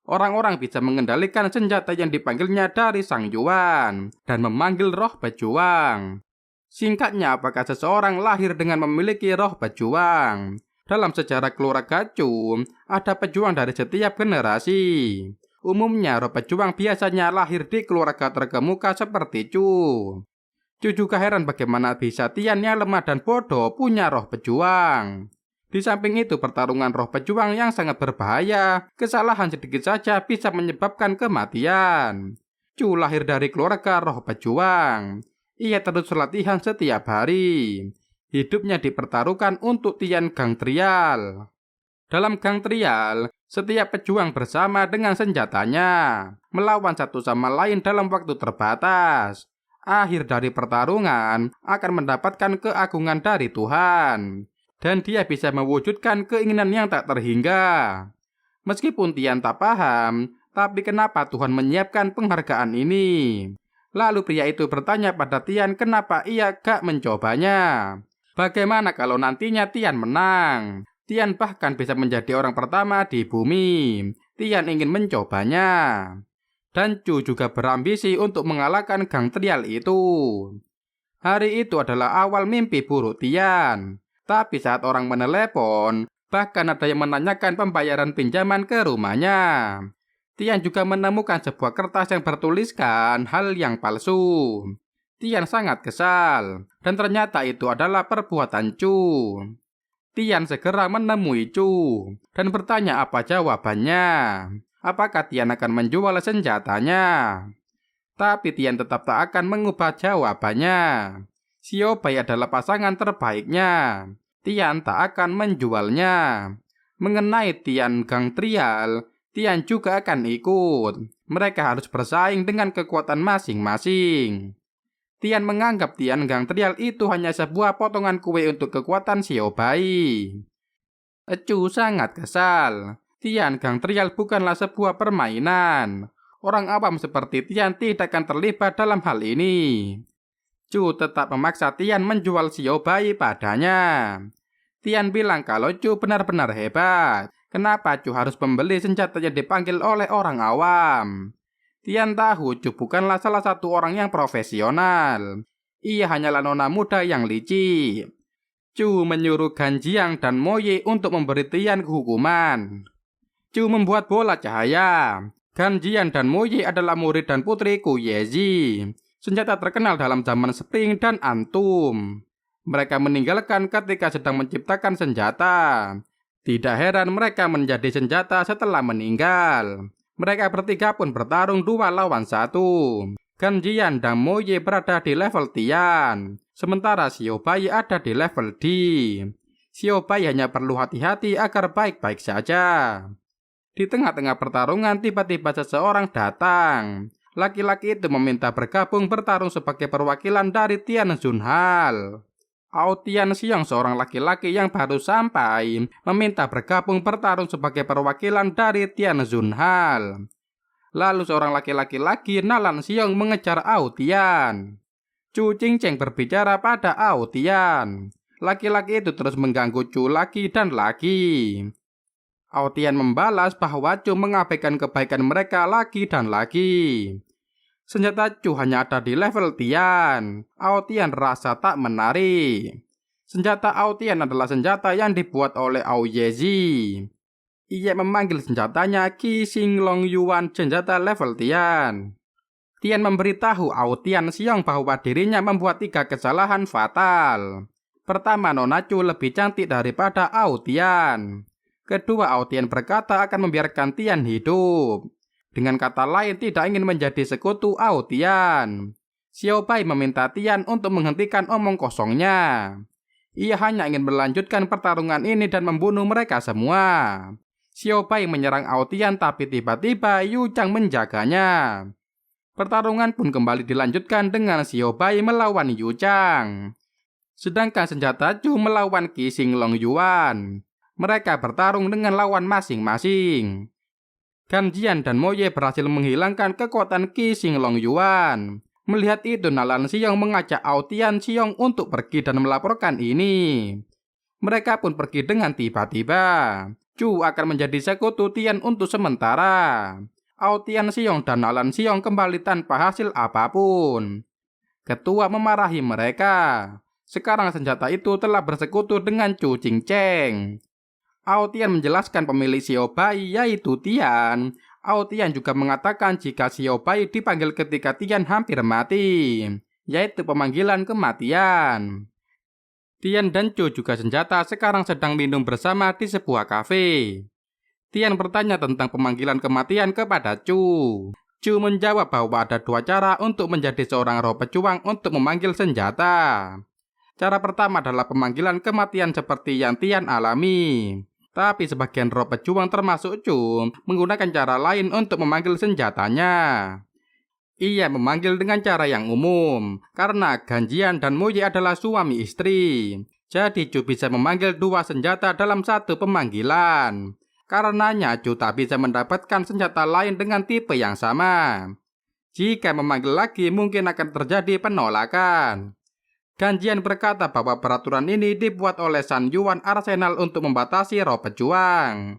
Orang-orang bisa mengendalikan senjata yang dipanggilnya dari Sang Yuan dan memanggil roh pejuang. Singkatnya, apakah seseorang lahir dengan memiliki roh pejuang? Dalam sejarah keluarga Chu, ada pejuang dari setiap generasi. Umumnya roh pejuang biasanya lahir di keluarga terkemuka seperti Chu. Chu juga heran bagaimana bisa Tian yang lemah dan bodoh punya roh pejuang. Di samping itu, pertarungan roh pejuang yang sangat berbahaya. Kesalahan sedikit saja bisa menyebabkan kematian. Chu lahir dari keluarga roh pejuang. Ia terus latihan setiap hari. Hidupnya dipertaruhkan untuk Tian Gang Trial. Dalam Gang Trial, setiap pejuang bersama dengan senjatanya, melawan satu sama lain dalam waktu terbatas. Akhir dari pertarungan akan mendapatkan keagungan dari Tuhan. Dan dia bisa mewujudkan keinginan yang tak terhingga. Meskipun Tian tak paham, tapi kenapa Tuhan menyiapkan penghargaan ini? Lalu pria itu bertanya pada Tian kenapa ia gak mencobanya. Bagaimana kalau nantinya Tian menang? Tian bahkan bisa menjadi orang pertama di bumi. Tian ingin mencobanya. Dan Chu juga berambisi untuk mengalahkan Gang Trial itu. Hari itu adalah awal mimpi buruk Tian. Tapi saat orang menelepon, bahkan ada yang menanyakan pembayaran pinjaman ke rumahnya. Tian juga menemukan sebuah kertas yang bertuliskan hal yang palsu. Tian sangat kesal, dan ternyata itu adalah perbuatan Chu. Tian segera menemui Chu, dan bertanya apa jawabannya. Apakah Tian akan menjual senjatanya? Tapi Tian tetap tak akan mengubah jawabannya. Xiao Bai adalah pasangan terbaiknya. Tian tak akan menjualnya. Mengenai Tian Gang Trial, Tian juga akan ikut. Mereka harus bersaing dengan kekuatan masing-masing. Tian menganggap Tian Gang Trial itu hanya sebuah potongan kue untuk kekuatan Xiao Bai. Chu sangat kesal. Tian Gang Trial bukanlah sebuah permainan. Orang awam seperti Tian tidak akan terlibat dalam hal ini. Chu tetap memaksa Tian menjual Xiao Bai padanya. Tian bilang kalau Chu benar-benar hebat. Kenapa Chu harus membeli senjata yang dipanggil oleh orang awam? Tian tahu Chu bukanlah salah satu orang yang profesional. Ia hanyalah nona muda yang licik. Chu menyuruh Gan Jiang dan Mo Ye untuk memberi Tian hukuman. Chu membuat bola cahaya. Gan Jiang dan Mo Ye adalah murid dan putri Ku Yezi, senjata terkenal dalam zaman Spring dan Antum. Mereka meninggalkan ketika sedang menciptakan senjata. Tidak heran mereka menjadi senjata setelah meninggal. Mereka bertiga pun bertarung 2 lawan 1. Gan Jiang dan Mo Ye berada di level Tian, sementara Xiao Bai ada di level D. Xiao Bai hanya perlu hati-hati agar baik-baik saja. Di tengah-tengah pertarungan tiba-tiba seseorang datang. Laki-laki itu meminta bergabung bertarung sebagai perwakilan dari Tian Zunhal. Ao Tian Xiong, seorang laki-laki yang baru sampai, meminta bergabung bertarung sebagai perwakilan dari Tian Zunhal. Lalu seorang laki-laki lagi, Nalan Xiong, mengejar Ao Tian. Chu Qingcheng berbicara pada Ao Tian. Laki-laki itu terus mengganggu Chu lagi dan lagi. Ao Tian membalas bahwa Chu mengabaikan kebaikan mereka lagi dan lagi. Senjata Chu hanya ada di level Tian. Ao Tian rasa tak menarik. Senjata Ao Tian adalah senjata yang dibuat oleh Ao Yezi. Ia memanggil senjatanya Qi Xing Long Yuan, senjata level Tian. Tian memberitahu Ao Tian Xiong bahwa dirinya membuat 3 kesalahan fatal. Pertama, Nona Chu lebih cantik daripada Ao Tian. Kedua, Ao Tian berkata akan membiarkan Tian hidup. Dengan kata lain, tidak ingin menjadi sekutu Ao Tian. Xiao Bai meminta Tian untuk menghentikan omong kosongnya. Ia hanya ingin melanjutkan pertarungan ini dan membunuh mereka semua. Xiao Bai menyerang Ao Tian tapi tiba-tiba Yu Chang menjaganya. Pertarungan pun kembali dilanjutkan dengan Xiao Bai melawan Yu Chang. Sedangkan senjata Chu melawan Qi Xinglong Yuan. Mereka bertarung dengan lawan masing-masing. Gan Jian dan Mo Ye berhasil menghilangkan kekuatan Qi Xinglong Yuan. Melihat itu Nalan Xiong mengajak Ao Tian Xiong untuk pergi dan melaporkan ini. Mereka pun pergi dengan tiba-tiba. Chu akan menjadi sekutu Tian untuk sementara. Ao Tian Xiong dan Nalan Xiong kembali tanpa hasil apapun. Ketua memarahi mereka. Sekarang senjata itu telah bersekutu dengan Chu Qingcheng. Ao Tian menjelaskan pemilik Xiao Bai yaitu Tian. Ao Tian juga mengatakan jika Xiao Bai dipanggil ketika Tian hampir mati, yaitu pemanggilan kematian. Tian dan Chu juga senjata sekarang sedang minum bersama di sebuah kafe. Tian bertanya tentang pemanggilan kematian kepada Chu. Chu menjawab bahwa ada dua cara untuk menjadi seorang roh pejuang untuk memanggil senjata. Cara pertama adalah pemanggilan kematian seperti yang Tian alami. Tapi sebagian roh pejuang termasuk Chu menggunakan cara lain untuk memanggil senjatanya. Ia memanggil dengan cara yang umum, karena Gan Jian dan Mo Ye adalah suami istri. Jadi Chu bisa memanggil dua senjata dalam satu pemanggilan. Karenanya Chu tak bisa mendapatkan senjata lain dengan tipe yang sama. Jika memanggil lagi mungkin akan terjadi penolakan. Gan Jian berkata bahwa peraturan ini dibuat oleh San Yuan Arsenal untuk membatasi roh pejuang.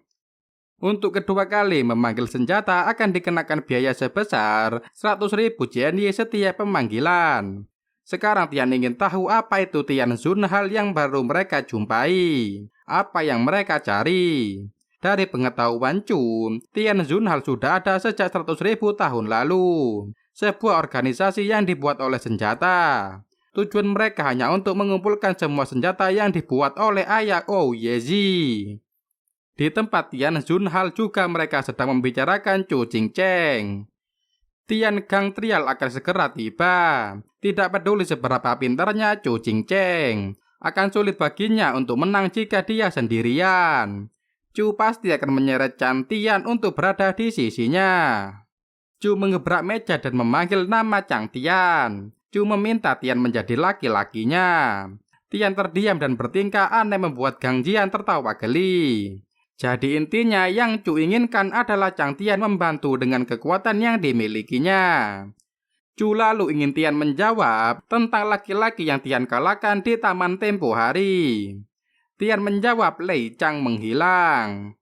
Untuk kedua kali memanggil senjata akan dikenakan biaya sebesar 100.000 JNY setiap pemanggilan. Sekarang Tian ingin tahu apa itu Tian Zunhal yang baru mereka jumpai. Apa yang mereka cari. Dari pengetahuan Chu, Tian Zunhal sudah ada sejak 100.000 tahun lalu. Sebuah organisasi yang dibuat oleh senjata. Tujuan mereka hanya untuk mengumpulkan semua senjata yang dibuat oleh ayah Ou Yezi. Di tempat Tian Zunhal juga mereka sedang membicarakan Chu Qingcheng. Tian Gang Trial akan segera tiba. Tidak peduli seberapa pintarnya Chu Qingcheng, akan sulit baginya untuk menang jika dia sendirian. Chu pasti akan menyeret Chan Tian untuk berada di sisinya. Chu mengebrak meja dan memanggil nama Chang Tian. Chu meminta Tian menjadi laki-lakinya. Tian terdiam dan bertingkah aneh membuat Gang Jian tertawa geli. Jadi intinya yang Chu inginkan adalah Chang Tian membantu dengan kekuatan yang dimilikinya. Chu lalu ingin Tian menjawab tentang laki-laki yang Tian kalahkan di taman tempo hari. Tian menjawab Lei Chang menghilang.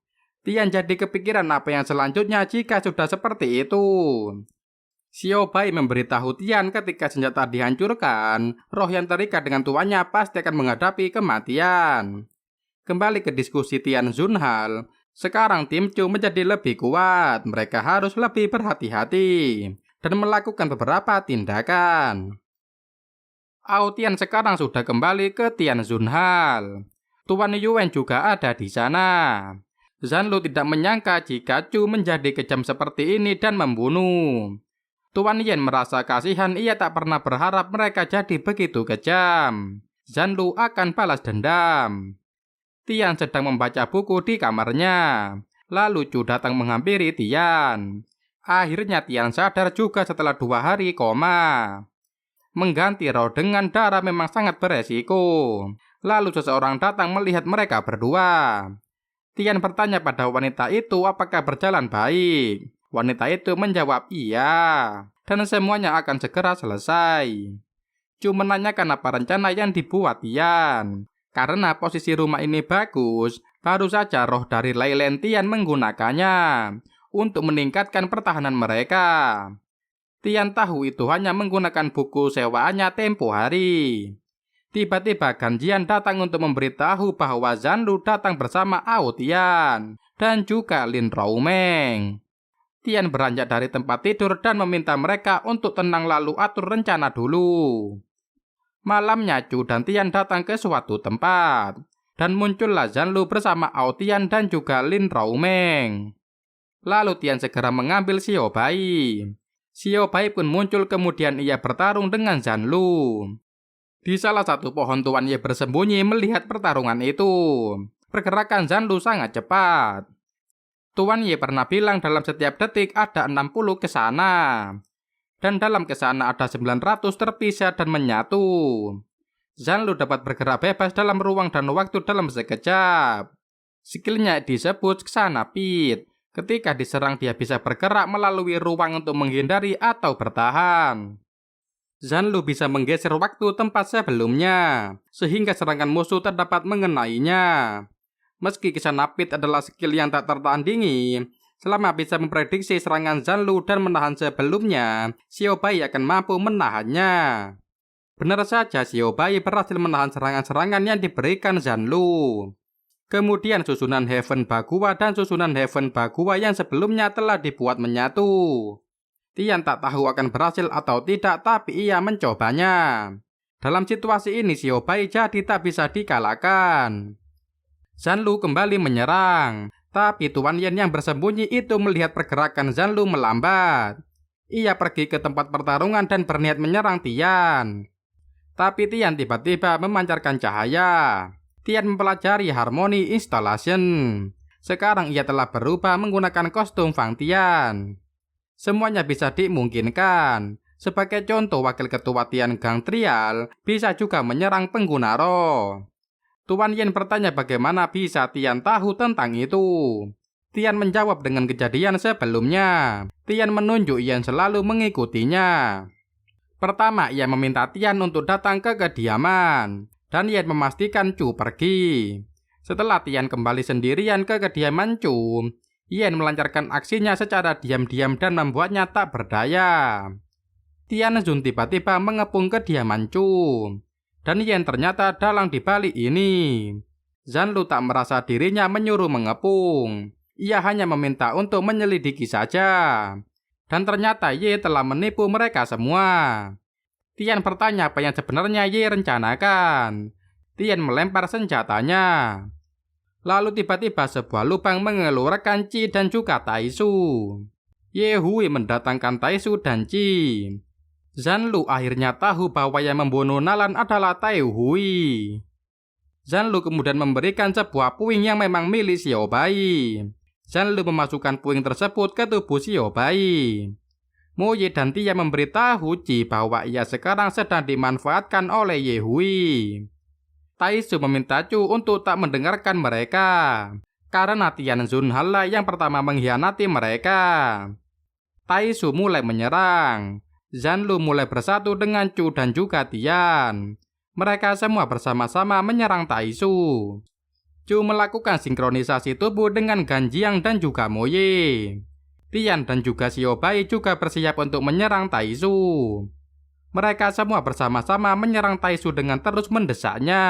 Tian jadi kepikiran apa yang selanjutnya jika sudah seperti itu. Xiao Bai memberitahu Tian ketika senjata dihancurkan, roh yang terikat dengan tuannya pasti akan menghadapi kematian. Kembali ke diskusi Tian Zunhal, sekarang tim Chu menjadi lebih kuat, mereka harus lebih berhati-hati dan melakukan beberapa tindakan. Ao Tian sekarang sudah kembali ke Tian Zunhal. Tuan Yuan juga ada di sana. Zhan Lu tidak menyangka jika Chu menjadi kejam seperti ini dan membunuh. Tuan Yen merasa kasihan, ia tak pernah berharap mereka jadi begitu kejam. Zhan Lu akan balas dendam. Tian sedang membaca buku di kamarnya. Lalu Chu datang menghampiri Tian. Akhirnya Tian sadar juga setelah 2 hari koma. Mengganti roh dengan darah memang sangat beresiko. Lalu seseorang datang melihat mereka berdua. Tian bertanya pada wanita itu apakah berjalan baik. Wanita itu menjawab iya, dan semuanya akan segera selesai. Chu menanyakan apa rencana yang dibuat Tian. Karena posisi rumah ini bagus, baru saja roh dari Lei Len Tian menggunakannya untuk meningkatkan pertahanan mereka. Tian tahu itu hanya menggunakan buku sewaannya tempo hari. Tiba-tiba Gan Jian datang untuk memberitahu bahwa Zhan Lu datang bersama Ao Tian dan juga Lin Raomeng. Tian beranjak dari tempat tidur dan meminta mereka untuk tenang lalu atur rencana dulu. Malamnya Chu dan Tian datang ke suatu tempat dan muncullah Zhan Lu bersama Ao Tian dan juga Lin Raomeng. Lalu Tian segera mengambil Xiao Bai. Xiao Bai pun muncul, kemudian ia bertarung dengan Zanlu. Di salah satu pohon Tuan Ye bersembunyi melihat pertarungan itu. Pergerakan Zanlu sangat cepat. Tuan Ye pernah bilang dalam setiap detik ada 60 ke sana. Dan dalam ke sana ada 900 terpisah dan menyatu. Zanlu dapat bergerak bebas dalam ruang dan waktu dalam sekejap. Skillnya disebut Xana Pit. Ketika diserang dia bisa bergerak melalui ruang untuk menghindari atau bertahan. Zanlu bisa menggeser waktu tempat sebelumnya, sehingga serangan musuh tak dapat mengenainya. Meski Xana Pit adalah skill yang tak tertandingi, selama bisa memprediksi serangan Zanlu dan menahan sebelumnya, Xiao Bai akan mampu menahannya. Benar saja, Xiao Bai berhasil menahan serangan-serangan yang diberikan Zanlu. Kemudian susunan Heaven Bagua dan susunan Heaven Bagua yang sebelumnya telah dibuat menyatu. Tian tak tahu akan berhasil atau tidak, tapi ia mencobanya. Dalam situasi ini Xiao Bai jadi tak bisa dikalahkan. Zanlu kembali menyerang, tapi Tuan Yen yang bersembunyi itu melihat pergerakan Zanlu melambat. Ia pergi ke tempat pertarungan dan berniat menyerang Tian. Tapi Tian tiba-tiba memancarkan cahaya. Tian mempelajari Harmony Installation. Sekarang ia telah berubah menggunakan kostum Fang Tian. Semuanya bisa dimungkinkan. Sebagai contoh, wakil ketua Tian Gang Trial bisa juga menyerang pengguna roh. Tuan Yen bertanya bagaimana bisa Tian tahu tentang itu. Tian menjawab dengan kejadian sebelumnya. Tian menunjuk Yen selalu mengikutinya. Pertama, ia meminta Tian untuk datang ke kediaman. Dan Yen memastikan Chu pergi. Setelah Tian kembali sendirian ke kediaman Chu, Yen melancarkan aksinya secara diam-diam dan membuatnya tak berdaya. Tian Zun tiba-tiba mengepung kediaman Chu. Dan Yen ternyata dalang di balik ini. Zanlu tak merasa dirinya menyuruh mengepung. Ia hanya meminta untuk menyelidiki saja. Dan ternyata Ye telah menipu mereka semua. Tian bertanya apa yang sebenarnya Ye rencanakan. Tian melempar senjatanya. Lalu tiba-tiba sebuah lubang mengeluarkan Qi dan juga Taisu. Ye Hui mendatangkan Taisu dan Qi. Zanlu akhirnya tahu bahwa yang membunuh Nalan adalah Tai Hui. Zanlu kemudian memberikan sebuah puing yang memang milik Xiao Bai. Zanlu memasukkan puing tersebut ke tubuh Xiao Bai. Mo Ye dan Tian memberitahu Qi bahwa ia sekarang sedang dimanfaatkan oleh Ye Hui. Taisu meminta Chu untuk tak mendengarkan mereka, karena Tian Zun lah yang pertama mengkhianati mereka. Taisu mulai menyerang. Zanlu mulai bersatu dengan Chu dan juga Tian. Mereka semua bersama-sama menyerang Taisu. Chu melakukan sinkronisasi tubuh dengan Ganjiang dan juga Mo Ye. Tian dan juga Xiao Bai juga bersiap untuk menyerang Taisu. Mereka semua bersama-sama menyerang Taisu dengan terus mendesaknya.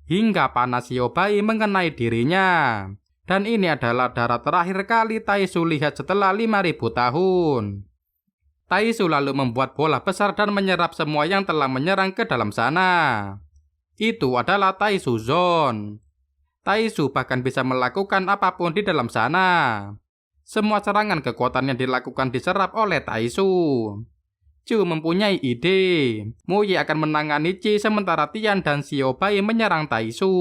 Hingga panas Xiao Bai mengenai dirinya. Dan ini adalah darah terakhir kali Taisu lihat setelah 5.000 tahun. Taisu lalu membuat bola besar dan menyerap semua yang telah menyerang ke dalam sana. Itu adalah Taisu Zone. Taisu bahkan bisa melakukan apapun di dalam sana. Semua serangan kekuatan yang dilakukan diserap oleh Taisu. Chu mempunyai ide. Mo Ye akan menangani Qi sementara Tian dan Xiao Bai menyerang Taisu.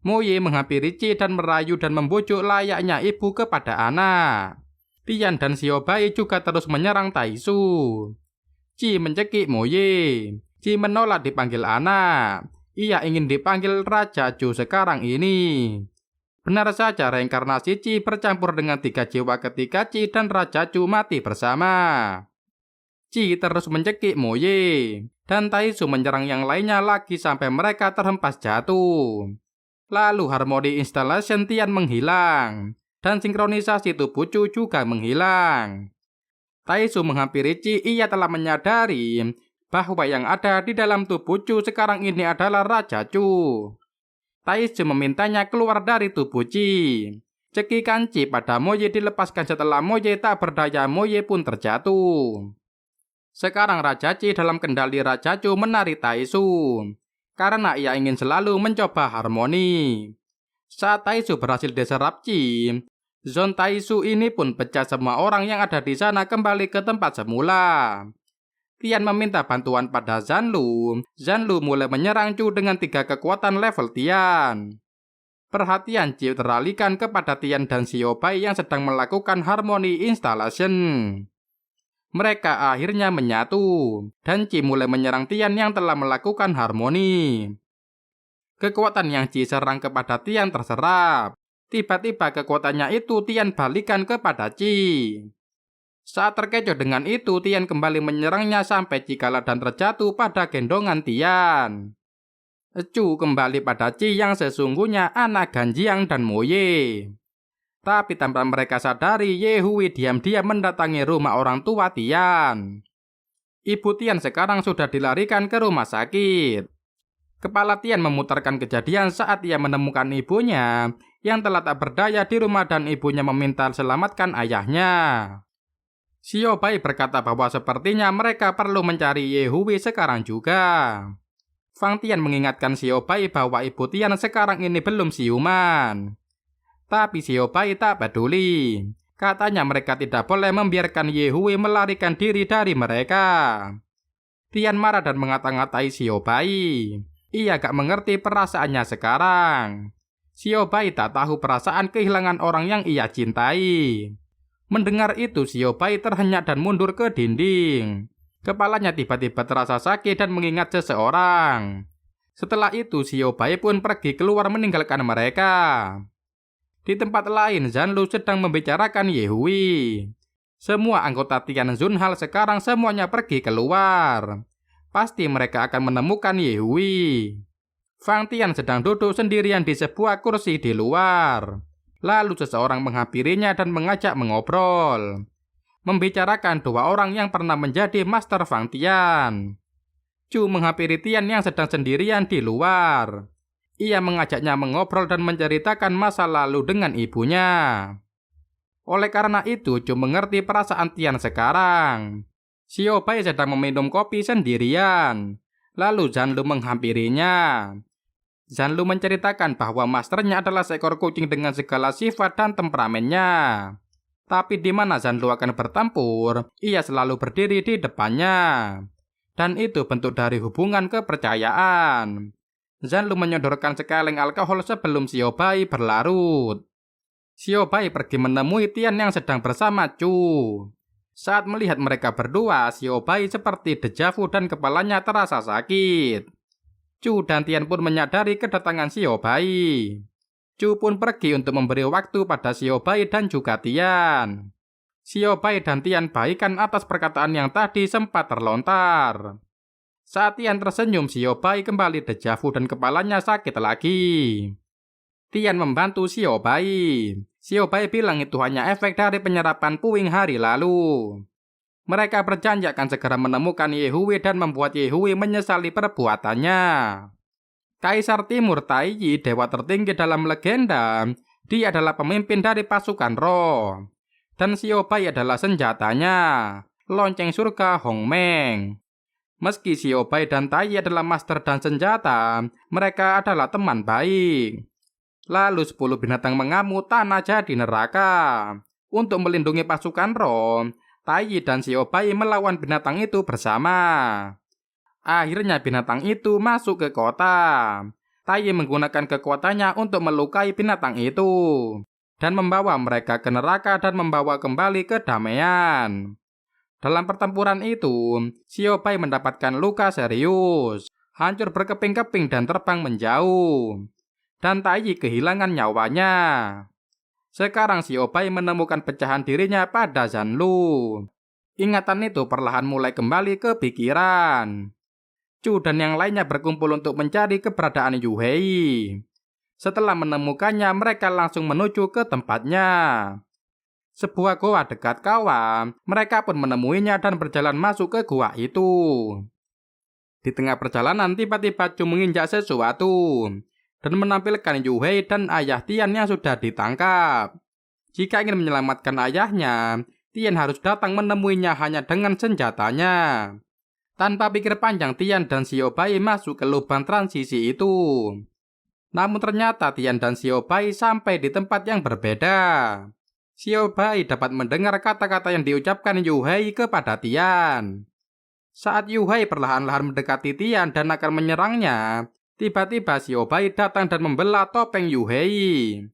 Mo Ye menghampiri Qi dan merayu dan membujuk layaknya ibu kepada anak. Tian dan Xiao Bai juga terus menyerang Taisu. Qi mencekik Mo Ye. Qi menolak dipanggil anak. Ia ingin dipanggil Raja Chu sekarang ini. Benar saja, reinkarnasi Qi bercampur dengan 3 jiwa ketika Qi dan Raja Chu mati bersama. Qi terus mencekik Mo Ye, dan Taisu menyerang yang lainnya lagi sampai mereka terhempas jatuh. Lalu Harmony Installation Tian menghilang, dan sinkronisasi tubuh Chu juga menghilang. Taisu menghampiri Qi, ia telah menyadari bahwa yang ada di dalam tubuh Chu sekarang ini adalah Raja Chu. Taisu memintanya keluar dari tubuh Qi. Cekikan Qi pada Mo Ye dilepaskan setelah Mo Ye tak berdaya, Mo Ye pun terjatuh. Sekarang Raja Qi dalam kendali Raja Chu menari Taisu, karena ia ingin selalu mencoba harmoni. Saat Taisu berhasil diserap Qi, Zon Taisu ini pun pecah, semua orang yang ada di sana kembali ke tempat semula. Tian meminta bantuan pada Zanlu. Zanlu mulai menyerang Chu dengan 3 kekuatan level Tian. Perhatian Chu teralihkan kepada Tian dan Xiaobai yang sedang melakukan harmony installation. Mereka akhirnya menyatu, dan Qi mulai menyerang Tian yang telah melakukan harmoni. Kekuatan yang Qi serang kepada Tian terserap. Tiba-tiba kekuatannya itu Tian balikan kepada Qi. Saat terkecoh dengan itu, Tian kembali menyerangnya sampai Qi kalah dan terjatuh pada gendongan Tian. Chu kembali pada Qi yang sesungguhnya anak Ganjiang dan Moye. Tapi tanpa mereka sadari, Ye Hui diam-diam mendatangi rumah orang tua Tian. Ibu Tian sekarang sudah dilarikan ke rumah sakit. Kepala Tian memutarkan kejadian saat ia menemukan ibunya yang telah tak berdaya di rumah dan ibunya meminta selamatkan ayahnya. Xiaobai berkata bahwa sepertinya mereka perlu mencari Ye Hui sekarang juga. Fang Tian mengingatkan Xiaobai bahwa ibu Tian sekarang ini belum siuman. Tapi Xiaobai tak peduli. Katanya mereka tidak boleh membiarkan Ye Hui melarikan diri dari mereka. Tian marah dan mengata-ngatai Xiaobai. Ia gak mengerti perasaannya sekarang. Xiaobai tak tahu perasaan kehilangan orang yang ia cintai. Mendengar itu, Xiaobai terhenyak dan mundur ke dinding. Kepalanya tiba-tiba terasa sakit dan mengingat seseorang. Setelah itu, Xiaobai pun pergi keluar meninggalkan mereka. Di tempat lain, Zanlu sedang membicarakan Ye Hui. Semua anggota Tian Zunhal sekarang semuanya pergi keluar. Pasti mereka akan menemukan Ye Hui. Fang Tian sedang duduk sendirian di sebuah kursi di luar. Lalu seseorang menghampirinya dan mengajak mengobrol. Membicarakan 2 orang yang pernah menjadi master Fang Tian. Chu menghampiri Tian yang sedang sendirian di luar. Ia mengajaknya mengobrol dan menceritakan masa lalu dengan ibunya. Oleh karena itu, Chu mengerti perasaan Tian sekarang. Xiaobai sedang meminum kopi sendirian. Lalu Zanlu menghampirinya. Zanlu menceritakan bahwa masternya adalah seekor kucing dengan segala sifat dan temperamennya. Tapi di mana Zanlu akan bertempur, ia selalu berdiri di depannya. Dan itu bentuk dari hubungan kepercayaan. Zanlu menyodorkan sekeleng alkohol sebelum Xiaobai berlarut. Xiaobai pergi menemui Tian yang sedang bersama Chu. Saat melihat mereka berdua, Xiaobai seperti dejavu dan kepalanya terasa sakit. Chu dan Tian pun menyadari kedatangan Xiaobai. Chu pun pergi untuk memberi waktu pada Xiaobai dan juga Tian. Xiaobai dan Tian baikan atas perkataan yang tadi sempat terlontar. Saat Tian tersenyum, Xiaobai kembali dejavu dan kepalanya sakit lagi. Tian membantu Xiaobai. Xiaobai bilang itu hanya efek dari penyerapan puing hari lalu. Mereka berjanji akan segera menemukan Ye Hui dan membuat Ye Hui menyesali perbuatannya. Kaisar Timur Taiyi, dewa tertinggi dalam legenda. Dia adalah pemimpin dari pasukan roh. Dan Xiaobai adalah senjatanya, lonceng surga Hongmeng. Meski Xiaobai dan Taiyi adalah master dan senjata, mereka adalah teman baik. Lalu 10 binatang mengamuk tanah jadi neraka. Untuk melindungi pasukan roh, Taiyi dan Xiaobai melawan binatang itu bersama. Akhirnya binatang itu masuk ke kota. Taiyi menggunakan kekuatannya untuk melukai binatang itu dan membawa mereka ke neraka dan membawa kembali kedamaian. Dalam pertempuran itu, Xiaobai mendapatkan luka serius, hancur berkeping-keping dan terbang menjauh. Dan Taiyi kehilangan nyawanya. Sekarang Xiaobai menemukan pecahan dirinya pada Zanlu. Ingatan itu perlahan mulai kembali ke pikiran. Chu dan yang lainnya berkumpul untuk mencari keberadaan Yu Hei. Setelah menemukannya, mereka langsung menuju ke tempatnya. Sebuah goa dekat kawah, mereka pun menemuinya dan berjalan masuk ke goa itu. Di tengah perjalanan, tiba-tiba Chu menginjak sesuatu dan menampilkan Yu Hei dan ayah Tian yang sudah ditangkap. Jika ingin menyelamatkan ayahnya, Tian harus datang menemuinya hanya dengan senjatanya. Tanpa pikir panjang, Tian dan Xiaobai masuk ke lubang transisi itu. Namun ternyata Tian dan Xiaobai sampai di tempat yang berbeda. Xiao Bai dapat mendengar kata-kata yang diucapkan Yu Hei kepada Tian. Saat Yu Hei perlahan-lahan mendekati Tian dan akan menyerangnya, tiba-tiba Xiao Bai datang dan membelah topeng Yu Hei.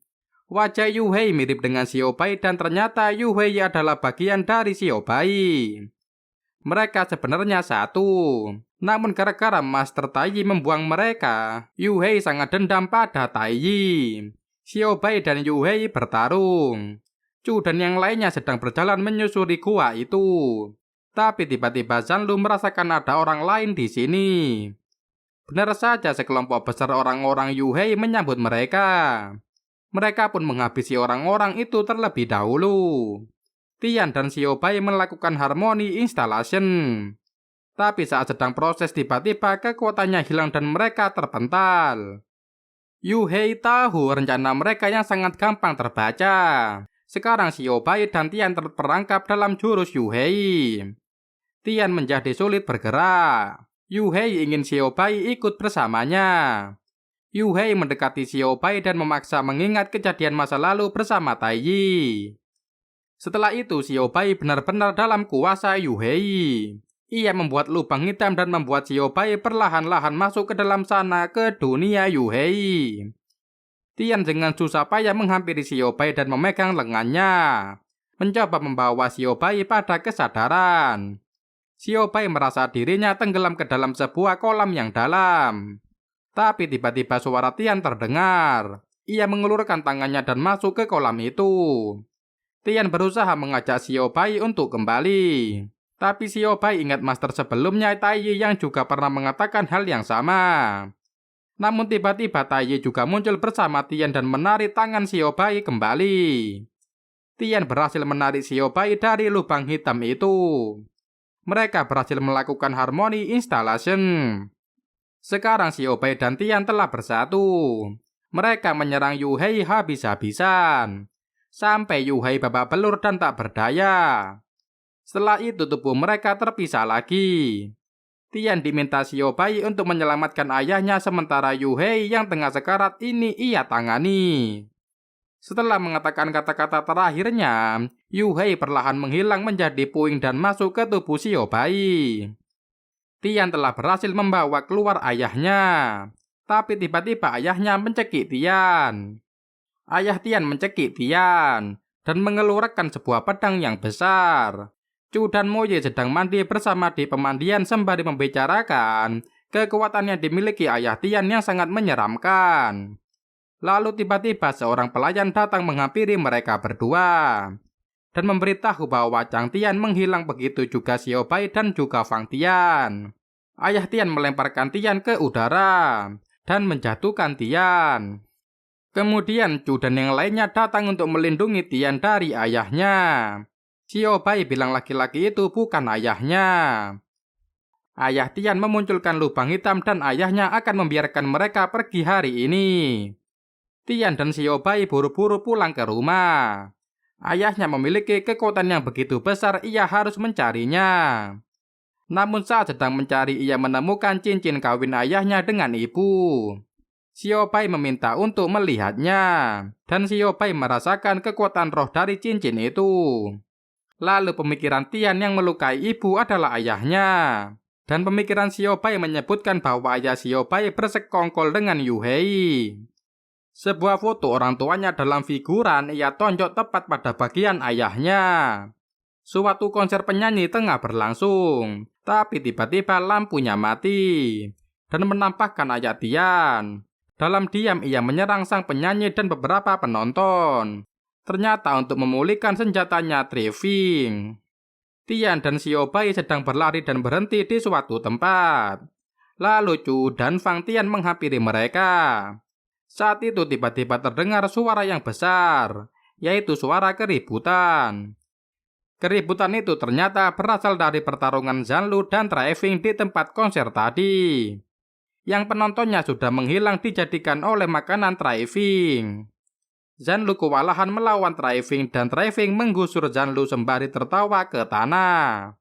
Wajah Yu Hei mirip dengan Xiao Bai dan ternyata Yu Hei adalah bagian dari Xiao Bai. Mereka sebenarnya satu. Namun gara-gara Master Tai Yi membuang mereka, Yu Hei sangat dendam pada Tai Yi. Xiao Bai dan Yu Hei bertarung. Chu dan yang lainnya sedang berjalan menyusuri gua itu. Tapi tiba-tiba Zanlu merasakan ada orang lain di sini. Benar saja sekelompok besar orang-orang Yu Hei menyambut mereka. Mereka pun menghabisi orang-orang itu terlebih dahulu. Tian dan Xiao Bai melakukan harmoni installation. Tapi saat sedang proses tiba-tiba kekuatannya hilang dan mereka terpental. Yu Hei tahu rencana mereka yang sangat gampang terbaca. Sekarang Xiao Bai dan Tian terperangkap dalam jurus Yu Hei. Tian menjadi sulit bergerak. Yu Hei ingin Xiao Bai ikut bersamanya. Yu Hei mendekati Xiao Bai dan memaksa mengingat kejadian masa lalu bersama Tai Yi. Setelah itu Xiao Bai benar-benar dalam kuasa Yu Hei. Ia membuat lubang hitam dan membuat Xiao Bai perlahan-lahan masuk ke dalam sana ke dunia Yu Hei. Tian dengan susah payah menghampiri Xiao Bai dan memegang lengannya, mencoba membawa Xiao Bai pada kesadaran. Xiao Bai merasa dirinya tenggelam ke dalam sebuah kolam yang dalam. Tapi tiba-tiba suara Tian terdengar. Ia mengulurkan tangannya dan masuk ke kolam itu. Tian berusaha mengajak Xiao Bai untuk kembali. Tapi Xiao Bai ingat master sebelumnya Tai Yi yang juga pernah mengatakan hal yang sama. Namun tiba-tiba Tai Yi juga muncul bersama Tian dan menarik tangan Xiao Bai kembali. Tian berhasil menarik Xiao Bai dari lubang hitam itu. Mereka berhasil melakukan harmoni installation. Sekarang Xiao Bai dan Tian telah bersatu. Mereka menyerang Yu Hei habis-habisan. Sampai Yu Hei babak belur dan tak berdaya. Setelah itu tubuh mereka terpisah lagi. Tian diminta Xiao Bai untuk menyelamatkan ayahnya sementara Yu Hei yang tengah sekarat ini ia tangani. Setelah mengatakan kata-kata terakhirnya, Yu Hei perlahan menghilang menjadi puing dan masuk ke tubuh Xiao Bai. Tian telah berhasil membawa keluar ayahnya. Tapi tiba-tiba ayahnya mencekik Tian. Ayah Tian mencekik Tian dan mengeluarkan sebuah pedang yang besar. Chu dan Moye sedang mandi bersama di pemandian sembari membicarakan kekuatan yang dimiliki ayah Tian yang sangat menyeramkan. Lalu tiba-tiba seorang pelayan datang menghampiri mereka berdua dan memberitahu bahwa Chang Tian menghilang, begitu juga Xiao Bai dan juga Fang Tian. Ayah Tian melemparkan Tian ke udara dan menjatuhkan Tian. Kemudian Chu dan yang lainnya datang untuk melindungi Tian dari ayahnya. Xiao Bai bilang laki-laki itu bukan ayahnya. Ayah Tian memunculkan lubang hitam dan ayahnya akan membiarkan mereka pergi hari ini. Tian dan Xiao Bai buru-buru pulang ke rumah. Ayahnya memiliki kekuatan yang begitu besar, ia harus mencarinya. Namun saat sedang mencari, ia menemukan cincin kawin ayahnya dengan ibu. Xiao Bai meminta untuk melihatnya, dan Xiao Bai merasakan kekuatan roh dari cincin itu. Lalu pemikiran Tian yang melukai ibu adalah ayahnya. Dan pemikiran Xiao Bai menyebutkan bahwa ayah Xiao Bai bersekongkol dengan Yu Hei. Sebuah foto orang tuanya dalam figuran ia tonjok tepat pada bagian ayahnya. Suatu konser penyanyi tengah berlangsung, tapi tiba-tiba lampunya mati dan menampakkan ayah Tian. Dalam diam ia menyerang sang penyanyi dan beberapa penonton. Ternyata untuk memulihkan senjatanya Treving. Tian dan Xiao Bai sedang berlari dan berhenti di suatu tempat. Lalu Chu dan Fang Tian menghampiri mereka. Saat itu tiba-tiba terdengar suara yang besar, yaitu suara keributan. Keributan itu ternyata berasal dari pertarungan Zanlu dan Treving di tempat konser tadi. Yang penontonnya sudah menghilang dijadikan oleh makanan Treving. Zanlu kewalahan melawan Treving dan Treving menggusur Zanlu sembari tertawa ke tanah.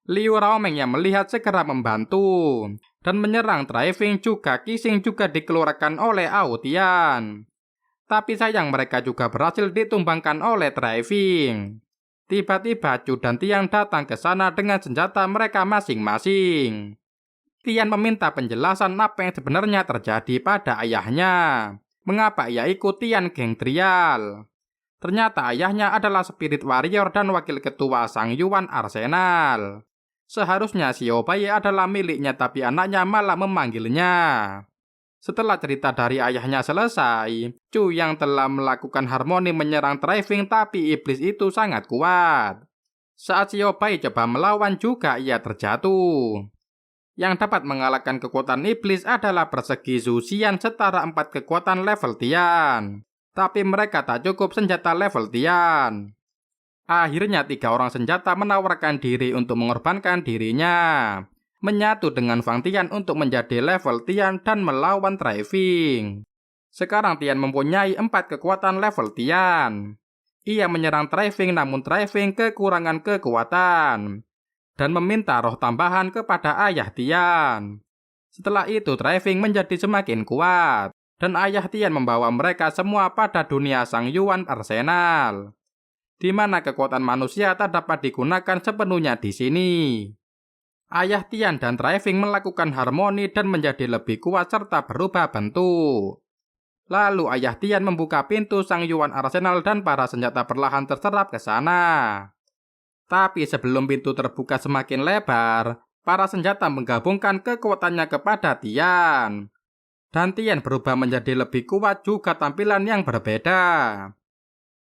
Liu Raomeng yang melihat segera membantu dan menyerang Treving juga. Qixing juga dikeluarkan oleh Ao Tian. Tapi sayang mereka juga berhasil ditumbangkan oleh Taifing. Tiba-tiba Chu dan Tian datang ke sana dengan senjata mereka masing-masing. Tian meminta penjelasan apa yang sebenarnya terjadi pada ayahnya. Mengapa ia ikut Tian geng Trial? Ternyata ayahnya adalah spirit warrior dan wakil ketua Sang Yuan Arsenal. Seharusnya Xiao Bai adalah miliknya tapi anaknya malah memanggilnya. Setelah cerita dari ayahnya selesai, Chu yang telah melakukan harmoni menyerang Taifing tapi iblis itu sangat kuat. Saat Xiao Bai coba melawan juga ia terjatuh. Yang dapat mengalahkan kekuatan iblis adalah persegi Zuxian setara 4 kekuatan level Tian. Tapi mereka tak cukup senjata level Tian. Akhirnya 3 orang senjata menawarkan diri untuk mengorbankan dirinya. Menyatu dengan Fang Tian untuk menjadi level Tian dan melawan Taifing. Sekarang Tian mempunyai 4 kekuatan level Tian. Ia menyerang Taifing namun Taifing kekurangan kekuatan. Dan meminta roh tambahan kepada ayah Tian. Setelah itu Taifing menjadi semakin kuat. Dan ayah Tian membawa mereka semua pada dunia Sang Yuan Arsenal. Di mana kekuatan manusia tak dapat digunakan sepenuhnya di sini. Ayah Tian dan Taifing melakukan harmoni dan menjadi lebih kuat serta berubah bentuk. Lalu ayah Tian membuka pintu Sang Yuan Arsenal dan para senjata perlahan terserap ke sana. Tapi sebelum pintu terbuka semakin lebar, para senjata menggabungkan kekuatannya kepada Tian. Dan Tian berubah menjadi lebih kuat juga tampilan yang berbeda.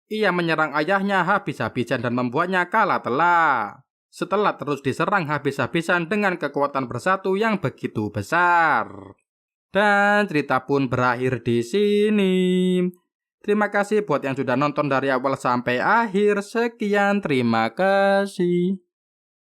Ia menyerang ayahnya habis-habisan dan membuatnya kalah telak. Setelah terus diserang habis-habisan dengan kekuatan bersatu yang begitu besar. Dan cerita pun berakhir di sini. Terima kasih buat yang sudah nonton dari awal sampai akhir. Sekian, terima kasih.